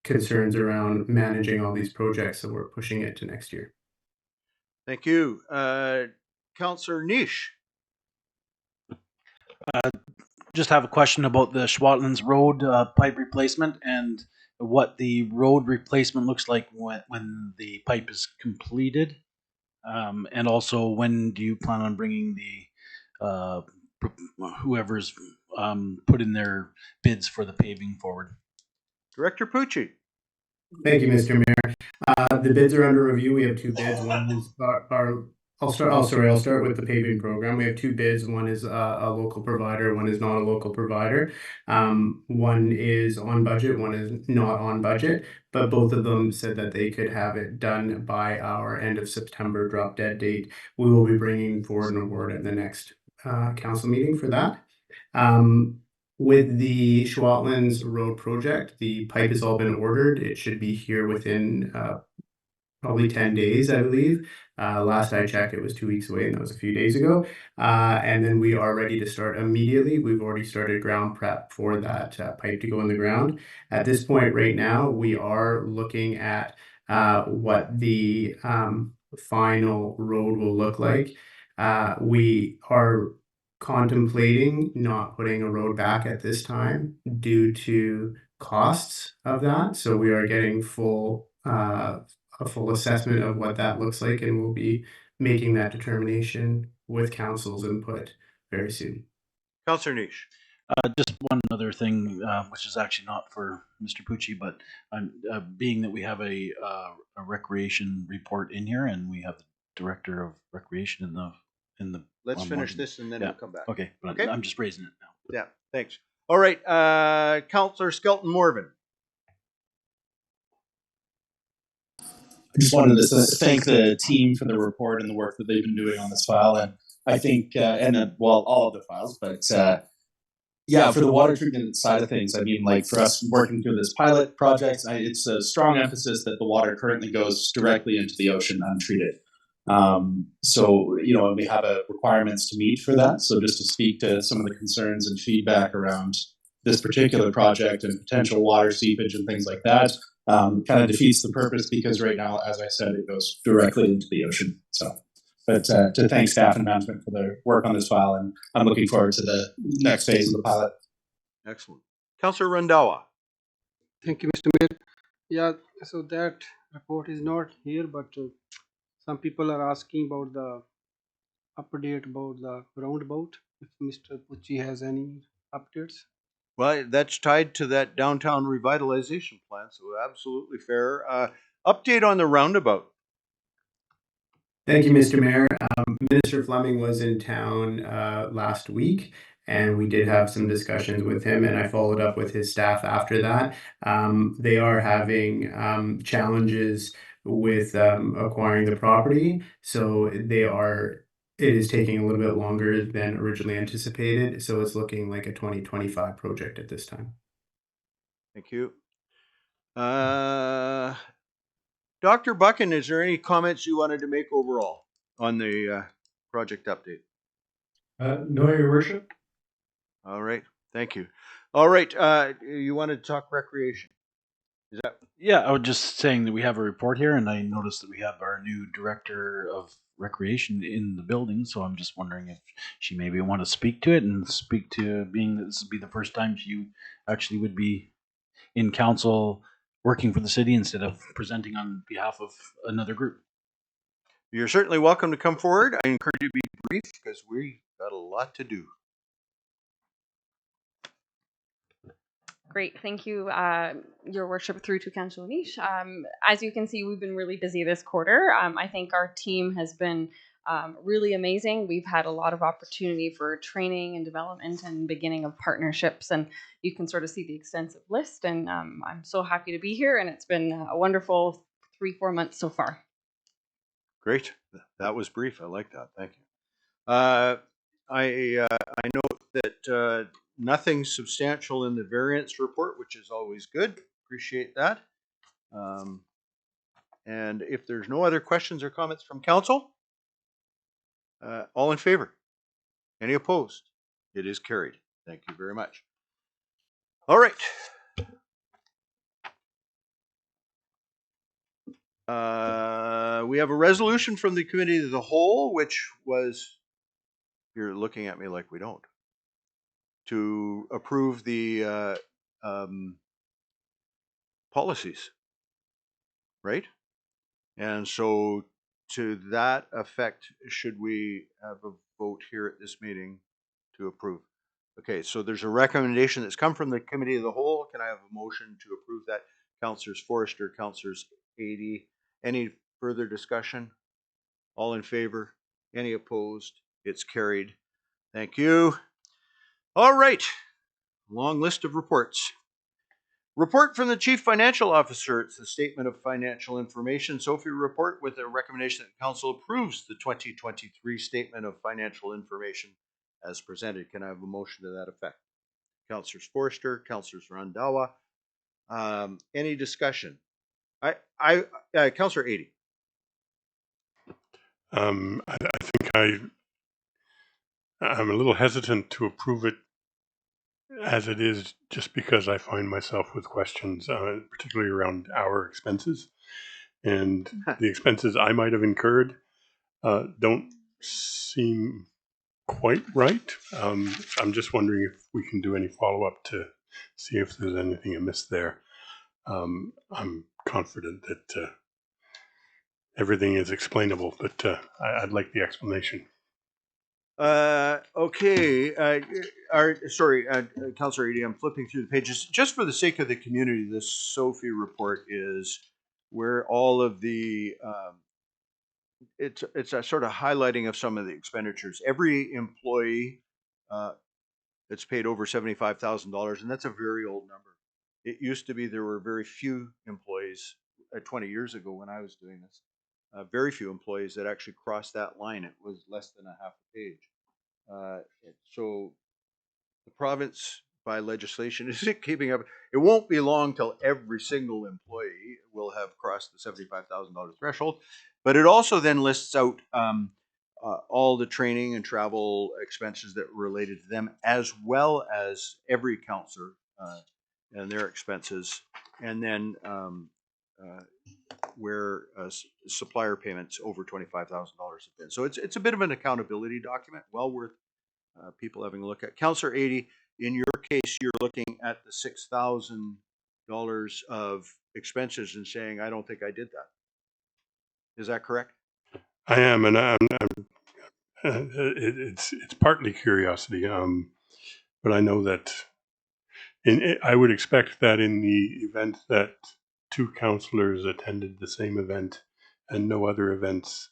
concerns around managing all these projects, so we're pushing it to next year. Thank you. Councillor Niche. Just have a question about the Schwatlands Road pipe replacement and what the road replacement looks like when the pipe is completed. And also, when do you plan on bringing the whoever's put in their bids for the paving forward? Director Pucci. Thank you, Mr. Mayor. The bids are under review. We have two bids. One is I'll start with the paving program. We have two bids. One is a local provider, one is not a local provider. One is on budget, one is not on budget, but both of them said that they could have it done by our end of September drop dead date. We will be bringing forward an award at the next council meeting for that. With the Schwatlands Road project, the pipe has all been ordered. It should be here within probably 10 days, I believe. Last I checked, it was 2 weeks away, and that was a few days ago. And then we are ready to start immediately. We've already started ground prep for that pipe to go in the ground. At this point right now, we are looking at what the final road will look like. We are contemplating not putting a road back at this time due to costs of that. So we are getting a full assessment of what that looks like, and we'll be making that determination with council's input very soon. Councillor Niche. Just one other thing, which is actually not for Mr. Pucci, but being that we have a recreation report in here, and we have the director of recreation in the. Let's finish this and then we'll come back. Okay, but I'm just raising it now. Yeah, thanks. All right, Councillor Skelton Morven. I just wanted to thank the team for the report and the work that they've been doing on this file. And I think, all of the files, but yeah, for the water treatment side of things, I mean, like for us working through this pilot project, it's a strong emphasis that the water currently goes directly into the ocean untreated. So, and we have requirements to meet for that. So just to speak to some of the concerns and feedback around this particular project and potential water seepage and things like that, kind of defeats the purpose because right now, as I said, it goes directly into the ocean. So, but to thank staff and management for their work on this file, and I'm looking forward to the next phase of the pilot. Excellent. Councillor Randawa. Thank you, Mr. Mayor. Yeah, so that report is not here, but some people are asking about the update about the roundabout. If Mr. Pucci has any updates. Well, that's tied to that downtown revitalization plan, so absolutely fair. Update on the roundabout. Thank you, Mr. Mayor. Minister Fleming was in town last week, and we did have some discussions with him, and I followed up with his staff after that. They are having challenges with acquiring the property, so it is taking a little bit longer than originally anticipated, so it's looking like a 2025 project at this time. Thank you. Dr. Buchan, is there any comments you wanted to make overall on the project update? No, Your Worship. All right, thank you. All right, you wanted to talk recreation. Is that? Yeah, I was just saying that we have a report here, and I noticed that we have our new director of recreation in the building, so I'm just wondering if she maybe want to speak to it and speak to, being that this would be the first time she actually would be in council working for the city instead of presenting on behalf of another group. You're certainly welcome to come forward. I encourage you to be brief because we got a lot to do. Great, thank you, Your Worship, through to Councillor Niche. As you can see, we've been really busy this quarter. I think our team has been really amazing. We've had a lot of opportunity for training and development and beginning of partnerships, and you can sort of see the extensive list. And I'm so happy to be here, and it's been a wonderful 3-4 months so far. Great. That was brief. I like that. Thank you. I note that nothing substantial in the variance report, which is always good. Appreciate that. And if there's no other questions or comments from council, all in favor? Any opposed? It is carried. Thank you very much. All right. We have a resolution from the committee of the whole, which was, you're looking at me like we don't, to approve the policies, right? And so to that effect, should we have a vote here at this meeting to approve? Okay, so there's a recommendation that's come from the committee of the whole. Can I have a motion to approve that? Councillors Forrester, Councillors 80. Any further discussion? All in favor? Any opposed? It's carried. Thank you. All right. Long list of reports. Report from the Chief Financial Officer. It's the Statement of Financial Information. Sophie, report with a recommendation that Council approves the 2023 Statement of Financial Information as presented. Can I have a motion to that effect? Councillors Forrester, Councillors Randhawa. Any discussion? Councillor 80. I think I'm a little hesitant to approve it as it is, just because I find myself with questions, particularly around our expenses, and the expenses I might have incurred don't seem quite right. I'm just wondering if we can do any follow-up to see if there's anything amiss there. I'm confident that everything is explainable, but I'd like the explanation. Okay. Councillor Eady, I'm flipping through the pages. Just for the sake of the community, this Sophie report is where all of the it's a sort of highlighting of some of the expenditures. Every employee that's paid over $75,000, and that's a very old number. It used to be there were very few employees 20 years ago when I was doing this. Very few employees that actually crossed that line. It was less than a half a page. So the province, by legislation, is keeping up. It won't be long till every single employee will have crossed the $75,000 threshold. But it also then lists out all the training and travel expenses that were related to them, as well as every councillor and their expenses, and then where supplier payments over $25,000 have been. So it's a bit of an accountability document, well worth people having a look at. Councillor 80, in your case, you're looking at the $6,000 of expenses and saying, I don't think I did that. Is that correct? I am, and it's partly curiosity, but I know that I would expect that in the event that two councillors attended the same event and no other events,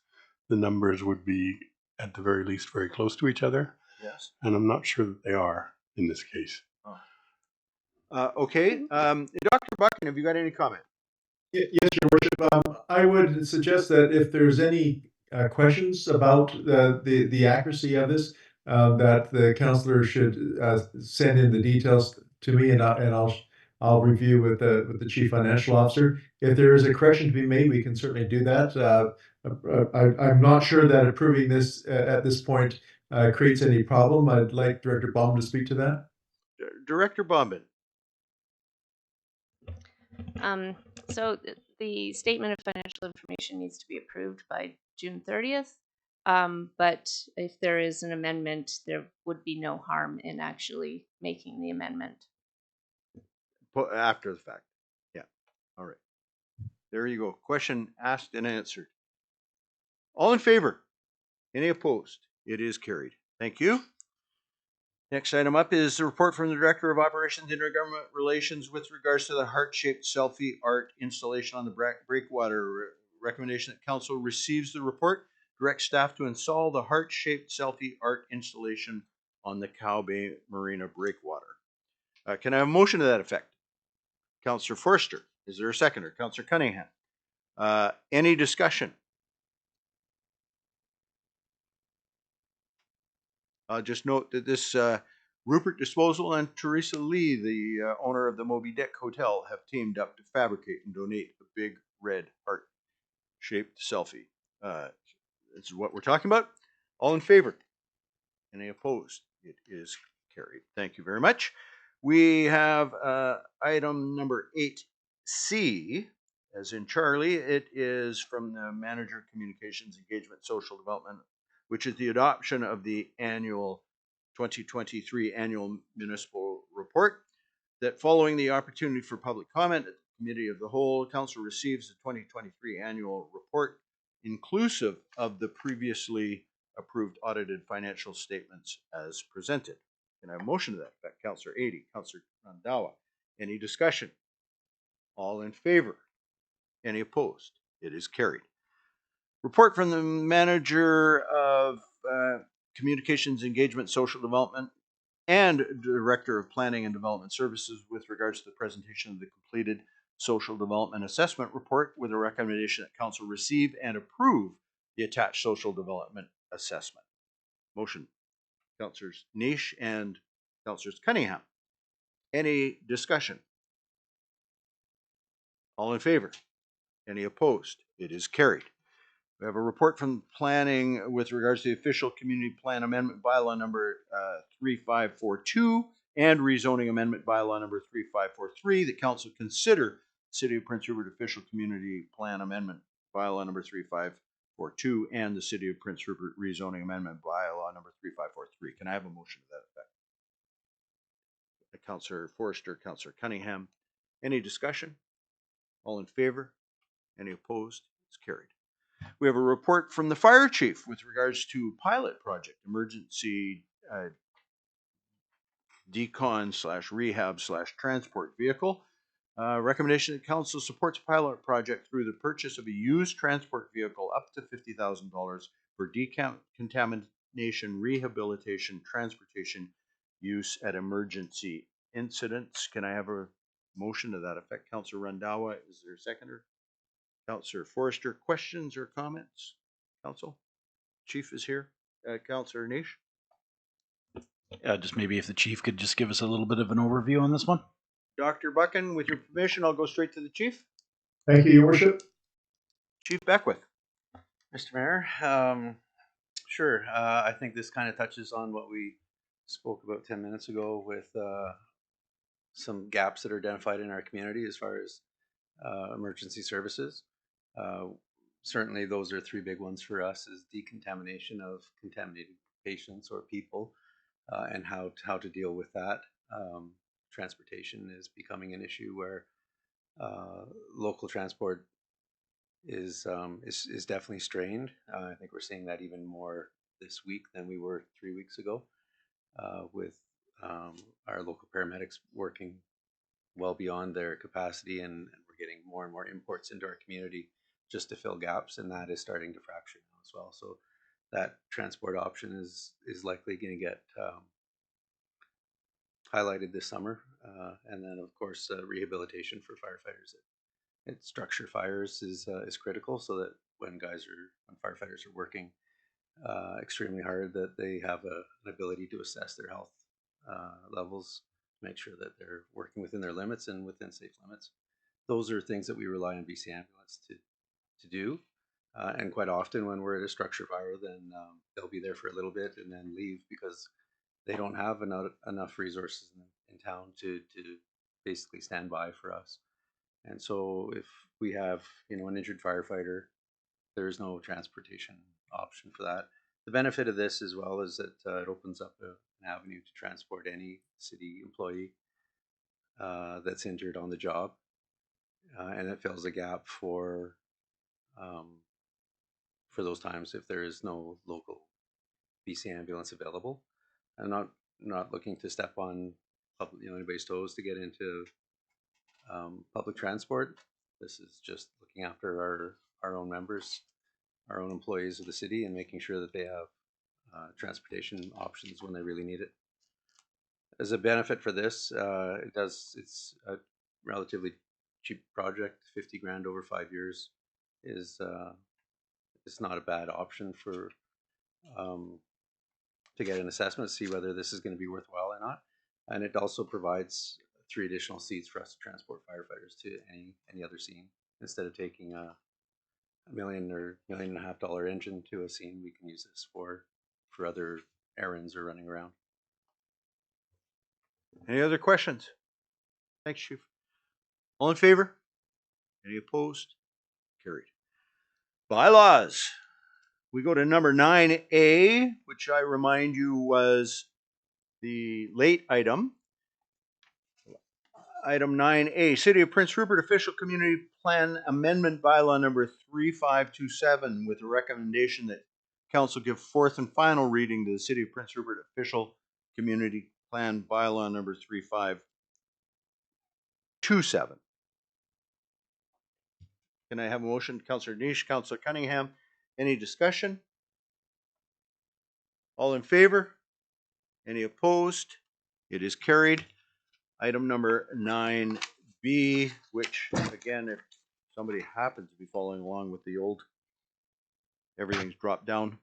the numbers would be at the very least very close to each other. Yes. And I'm not sure that they are in this case. Okay. Dr. Buchan, have you got any comment? Yes, Your Worship. I would suggest that if there's any questions about the accuracy of this, that the councillor should send in the details to me, and I'll review with the Chief Financial Officer. If there is a correction to be made, we can certainly do that. I'm not sure that approving this at this point creates any problem. I'd like Director Baum to speak to that. Director Bombin. So the statement of financial information needs to be approved by June 30th. But if there is an amendment, there would be no harm in actually making the amendment. After the fact. Yeah. All right. There you go. Question asked and answered. All in favor? Any opposed? It is carried. Thank you. Next item up is the report from the Director of Operations Intergovernment Relations with regards to the heart-shaped selfie art installation on the breakwater. Recommendation that council receives the report, direct staff to install the heart-shaped selfie art installation on the Cow Bay Marina breakwater. Can I have a motion to that effect? Councillor Forster, is there a seconder? Councillor Cunningham. Any discussion? Just note that this Rupert Disposal and Teresa Lee, the owner of the Moby Dick Hotel, have teamed up to fabricate and donate a big red heart-shaped selfie. This is what we're talking about. All in favor? Any opposed? It is carried. Thank you very much. We have item number 8C, as in Charlie. It is from the Manager of Communications, Engagement, Social Development, which is the adoption of the annual 2023 annual municipal report. That following the opportunity for public comment at the Committee of the Whole, Council receives the 2023 annual report, inclusive of the previously approved audited financial statements as presented. Can I have a motion to that effect? Councillor Adey, Councillor Randhawa. Any discussion? All in favor? Any opposed? It is carried. Report from the Manager of Communications, Engagement, Social Development, and Director of Planning and Development Services with regards to the presentation of the completed Social Development Assessment Report, with a recommendation that Council receive and approve the attached Social Development Assessment. Motion, Councillors Niche and Councillors Cunningham. Any discussion? All in favor? Any opposed? It is carried. We have a report from planning with regards to the official community plan amendment bylaw number 3542 and rezoning amendment bylaw number 3543. The council consider City of Prince Rupert official community plan amendment bylaw number 3542 and the City of Prince Rupert rezoning amendment bylaw number 3543. Can I have a motion to that effect? Councillor Forster, Councillor Cunningham. Any discussion? All in favor? Any opposed? It's carried. We have a report from the fire chief with regards to pilot project, emergency decon / rehab / transport vehicle. Recommendation that council supports pilot project through the purchase of a used transport vehicle up to $50,000 for decontamination, rehabilitation, transportation use at emergency incidents. Can I have a motion to that effect? Councillor Randhawa, is there a seconder? Councillor Forster, questions or comments? Council? Chief is here. Councillor Niche? Just maybe if the chief could just give us a little bit of an overview on this one. Dr. Buchan, with your permission, I'll go straight to the chief. Thank you, Your Worship. Chief Beckwith. Mr. Mayor, sure. I think this kind of touches on what we spoke about 10 minutes ago with some gaps that are identified in our community as far as emergency services. Certainly those are three big ones for us: is decontamination of contaminated patients or people, and how to deal with that. Transportation is becoming an issue where local transport is definitely strained. I think we're seeing that even more this week than we were 3 weeks ago, with our local paramedics working well beyond their capacity, and we're getting more and more imports into our community just to fill gaps, and that is starting to fracture now as well. So that transport option is likely going to get highlighted this summer, and then of course rehabilitation for firefighters at structure fires is critical, so that when firefighters are working extremely hard, that they have an ability to assess their health levels, make sure that they're working within their limits and within safe limits. Those are things that we rely on BC Ambulance to do. And quite often when we're at a structure fire, then they'll be there for a little bit and then leave because they don't have enough resources in town to basically stand by for us. And so if we have an injured firefighter, there's no transportation option for that. The benefit of this as well is that it opens up an avenue to transport any city employee that's injured on the job, and it fills a gap for those times if there is no local BC Ambulance available. I'm not looking to step on anybody's toes to get into public transport. This is just looking after our own members, our own employees of the city, and making sure that they have transportation options when they really need it. As a benefit for this, it's a relatively cheap project. 50 grand over 5 years is it's not a bad option for to get an assessment, see whether this is going to be worthwhile or not. And it also provides 3 additional seats for us to transport firefighters to any other scene. Instead of taking a $1 million or $1.5 million engine to a scene, we can use this for other errands or running around. Any other questions? Thanks, Chief. All in favor? Any opposed? Carried. Bylaws. We go to number 9A, which I remind you was the late item. Item 9A, City of Prince Rupert Official Community Plan Amendment Bylaw number 3527, with a recommendation that Council give fourth and final reading to the City of Prince Rupert Official Community Plan Bylaw number 3527. Can I have a motion? Councillor Nish, Councillor Cunningham. Any discussion? All in favor? Any opposed? It is carried. Item number 9B, which again, if somebody happens to be following along with the old, everything's dropped down.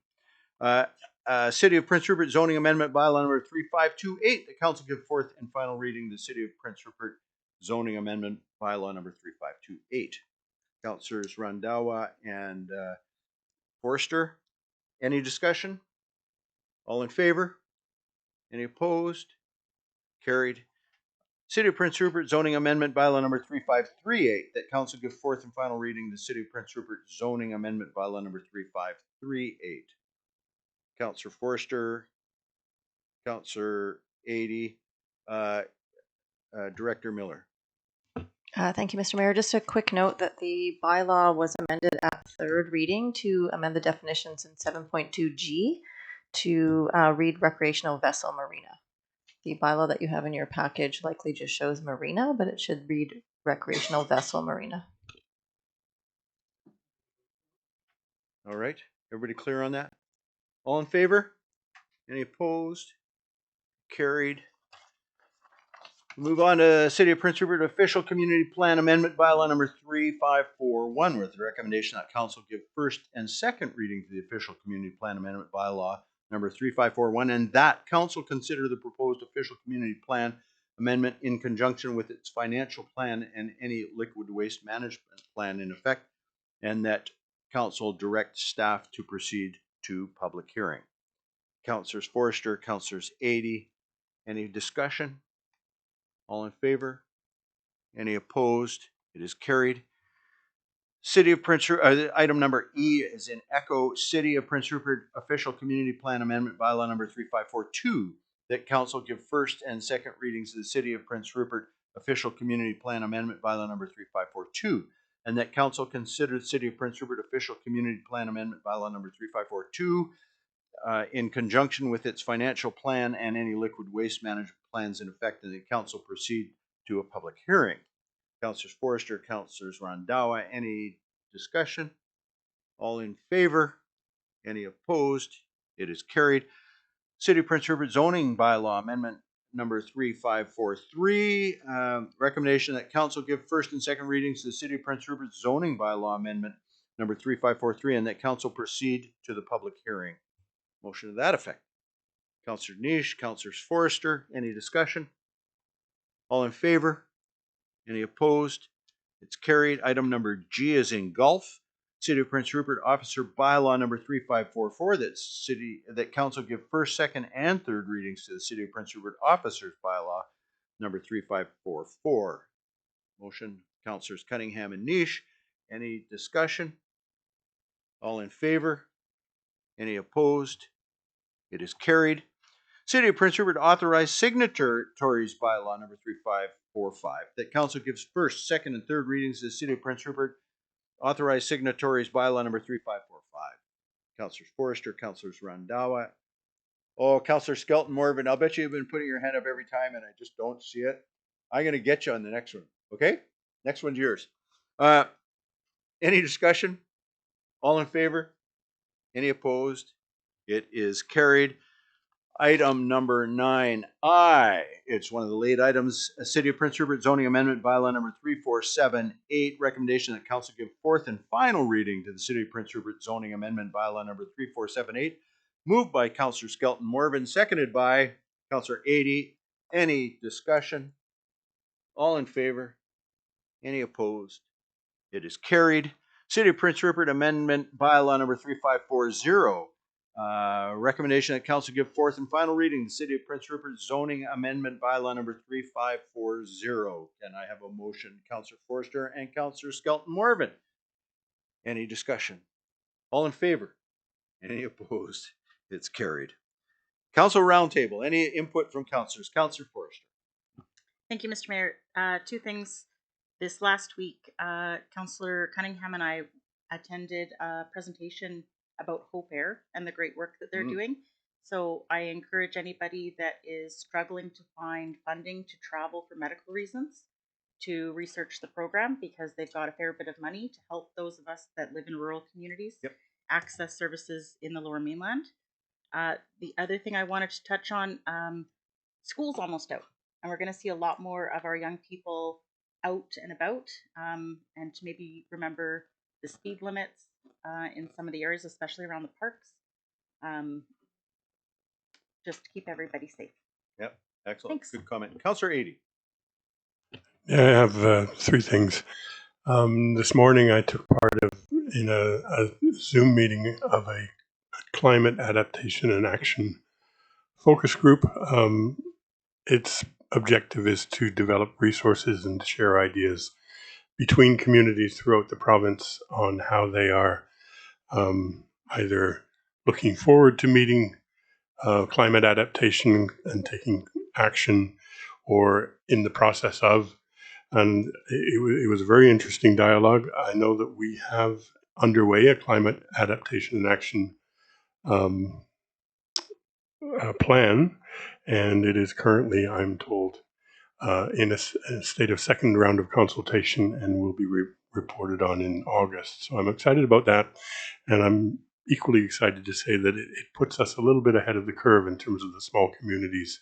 City of Prince Rupert zoning amendment bylaw number 3528. The council give fourth and final reading the City of Prince Rupert zoning amendment bylaw number 3528. Councillors Randawa and Forster. Any discussion? All in favor? Any opposed? Carried. City of Prince Rupert zoning amendment bylaw number 3538. That council give fourth and final reading the City of Prince Rupert zoning amendment bylaw number 3538. Councillor Forster, Councillor Adey, Director Miller. Thank you, Mr. Mayor. Just a quick note that the bylaw was amended at third reading to amend the definitions in 7.2G to read recreational vessel marina. The bylaw that you have in your package likely just shows marina, but it should read recreational vessel marina. All right. Everybody clear on that? All in favor? Any opposed? Carried. Move on to City of Prince Rupert Official Community Plan Amendment Bylaw number 3541, with the recommendation that council give first and second reading to the Official Community Plan Amendment Bylaw number 3541, and that council consider the proposed Official Community Plan Amendment in conjunction with its financial plan and any liquid waste management plan in effect, and that council direct staff to proceed to public hearing. Councillors Forster, Councillors Adey, any discussion? All in favor? Any opposed? It is carried. City of Prince Rupert, item number E is in echo. City of Prince Rupert Official Community Plan Amendment Bylaw number 3542, that council give first and second readings to the City of Prince Rupert Official Community Plan Amendment Bylaw number 3542, and that council consider the City of Prince Rupert Official Community Plan Amendment Bylaw number 3542 in conjunction with its financial plan and any liquid waste management plans in effect, and the council proceed to a public hearing. Councillors Forster, Councillors Randawa, any discussion? All in favor? Any opposed? It is carried. City of Prince Rupert zoning bylaw amendment number 3543. Recommendation that council give first and second readings to the City of Prince Rupert zoning bylaw amendment number 3543, and that council proceed to the public hearing. Motion to that effect. Councillor Nish, Councillors Forster, any discussion? All in favor? Any opposed? It's carried. Item number G is in Gulf. City of Prince Rupert Officer Bylaw number 3544, that council give first, second, and third readings to the City of Prince Rupert Officers Bylaw number 3544. Motion, Councillors Cunningham and Nish. Any discussion? All in favor? Any opposed? It is carried. City of Prince Rupert Authorized Signatories Bylaw number 3545, that council gives first, second, and third readings to the City of Prince Rupert Authorized Signatories Bylaw number 3545. Councillors Forster, Councillors Randawa, Oh, Counselor Skelton Morvan, I'll bet you've been putting your hand up every time and I just don't see it. I'm going to get you on the next one. Okay? Next one's yours. Any discussion? All in favor? Any opposed? It is carried. Item number 9I. It's one of the late items. City of Prince Rupert zoning amendment bylaw number 3478. Recommendation that council give fourth and final reading to the City of Prince Rupert zoning amendment bylaw number 3478. Moved by Councillor Skelton Morvan, seconded by Councillor Adey. Any discussion? All in favor? Any opposed? It is carried. City of Prince Rupert amendment bylaw number 3540. Recommendation that council give fourth and final reading the City of Prince Rupert zoning amendment bylaw number 3540. Can I have a motion? Councillor Forster and Councillor Skelton Morvan. Any discussion? All in favor? Any opposed? It's carried. Council roundtable. Any input from councillors? Councillor Forster. Thank you, Mr. Mayor. Two things. This last week, Councillor Cunningham and I attended a presentation about Hope Air and the great work that they're doing. So I encourage anybody that is struggling to find funding to travel for medical reasons to research the program, because they've got a fair bit of money to help those of us that live in rural communities access services in the Lower Mainland. The other thing I wanted to touch on, school's almost out, and we're going to see a lot more of our young people out and about, and to maybe remember the speed limits in some of the areas, especially around the parks, just to keep everybody safe. Yep, excellent. Thanks. Good comment. Councillor Adey. Yeah, I have three things. This morning I took part in a Zoom meeting of a climate adaptation and action focus group. Its objective is to develop resources and to share ideas between communities throughout the province on how they are either looking forward to meeting climate adaptation and taking action, or in the process of. And it was a very interesting dialogue. I know that we have underway a climate adaptation and action plan, and it is currently, I'm told, in a state of second round of consultation and will be reported on in August. So I'm excited about that, and I'm equally excited to say that it puts us a little bit ahead of the curve in terms of the small communities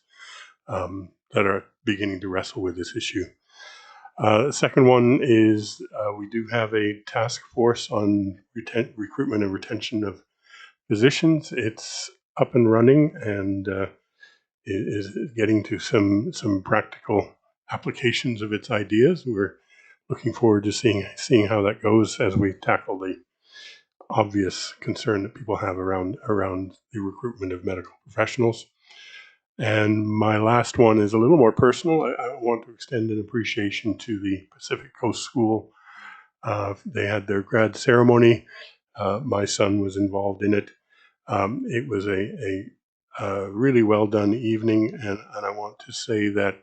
that are beginning to wrestle with this issue. The second one is we do have a task force on recruitment and retention of physicians. It's up and running and is getting to some practical applications of its ideas. We're looking forward to seeing how that goes as we tackle the obvious concern that people have around the recruitment of medical professionals. And my last one is a little more personal. I want to extend an appreciation to the Pacific Coast School. They had their grad ceremony. My son was involved in it. It was a really well done evening, and I want to say that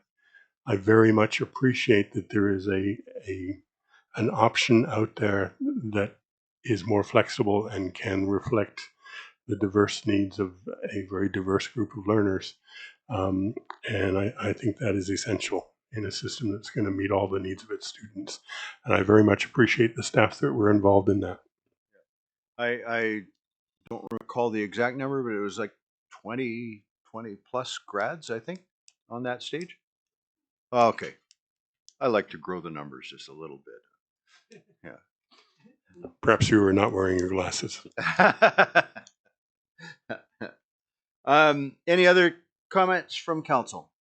I very much appreciate that there is an option out there that is more flexible and can reflect the diverse needs of a very diverse group of learners. And I think that is essential in a system that's going to meet all the needs of its students. And I very much appreciate the staff that were involved in that. I don't recall the exact number, but it was like 20 plus grads, I think, on that stage. Okay. I like to grow the numbers just a little bit. Yeah. Perhaps you were not wearing your glasses. Any other comments from council?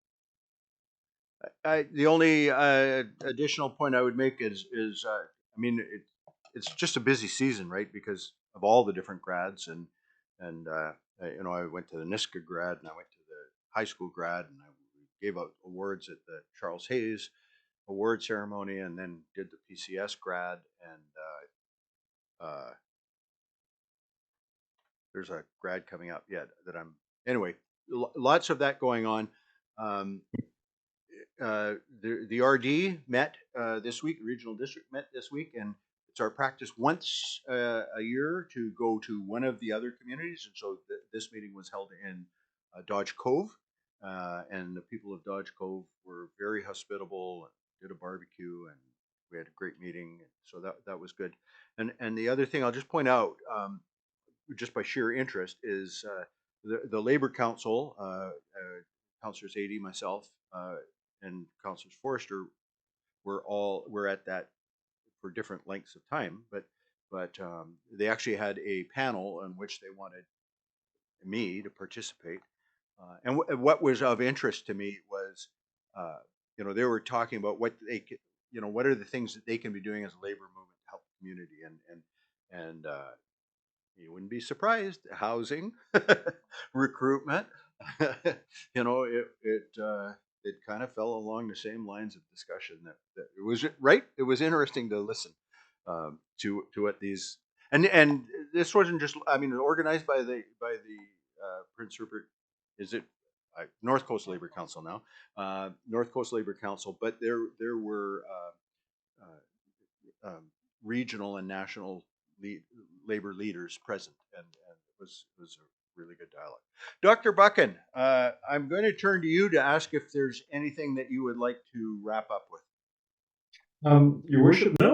The only additional point I would make is I mean, it's just a busy season, right? Because of all the different grads and you know, I went to the Niska grad and I went to the high school grad, and I gave out awards at the Charles Hayes award ceremony, and then did the PCS grad, and there's a grad coming up yet that I'm anyway. Lots of that going on. The RD met this week. The regional district met this week, and it's our practice once a year to go to one of the other communities. And so this meeting was held in Dodge Cove, and the people of Dodge Cove were very hospitable and did a barbecue, and we had a great meeting. So that was good. And the other thing I'll just point out, just by sheer interest, is the Labor Council, Councillors Adey, myself, and Councillors Forrester were at that for different lengths of time, but they actually had a panel in which they wanted me to participate. And what was of interest to me was, they were talking about what they could, what are the things that they can be doing as a labor movement to help the community, and you wouldn't be surprised, housing, recruitment, it kind of fell along the same lines of discussion that it was right. It was interesting to listen to what these, and this wasn't just, organized by the Prince Rupert, is it North Coast Labor Council now, North Coast Labor Council, but there were regional and national labor leaders present, and it was a really good dialogue. Dr. Buchan, I'm going to turn to you to ask if there's anything that you would like to wrap up with. Your worship, no.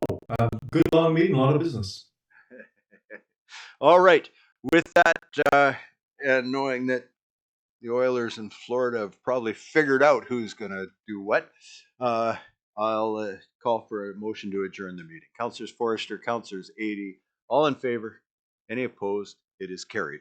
Good long meeting, a lot of business. All right. With that, and knowing that the Oilers in Florida have probably figured out who's going to do what, I'll call for a motion to adjourn the meeting. Councillors Forrester, Councillors Adey, all in favor? Any opposed? It is carried.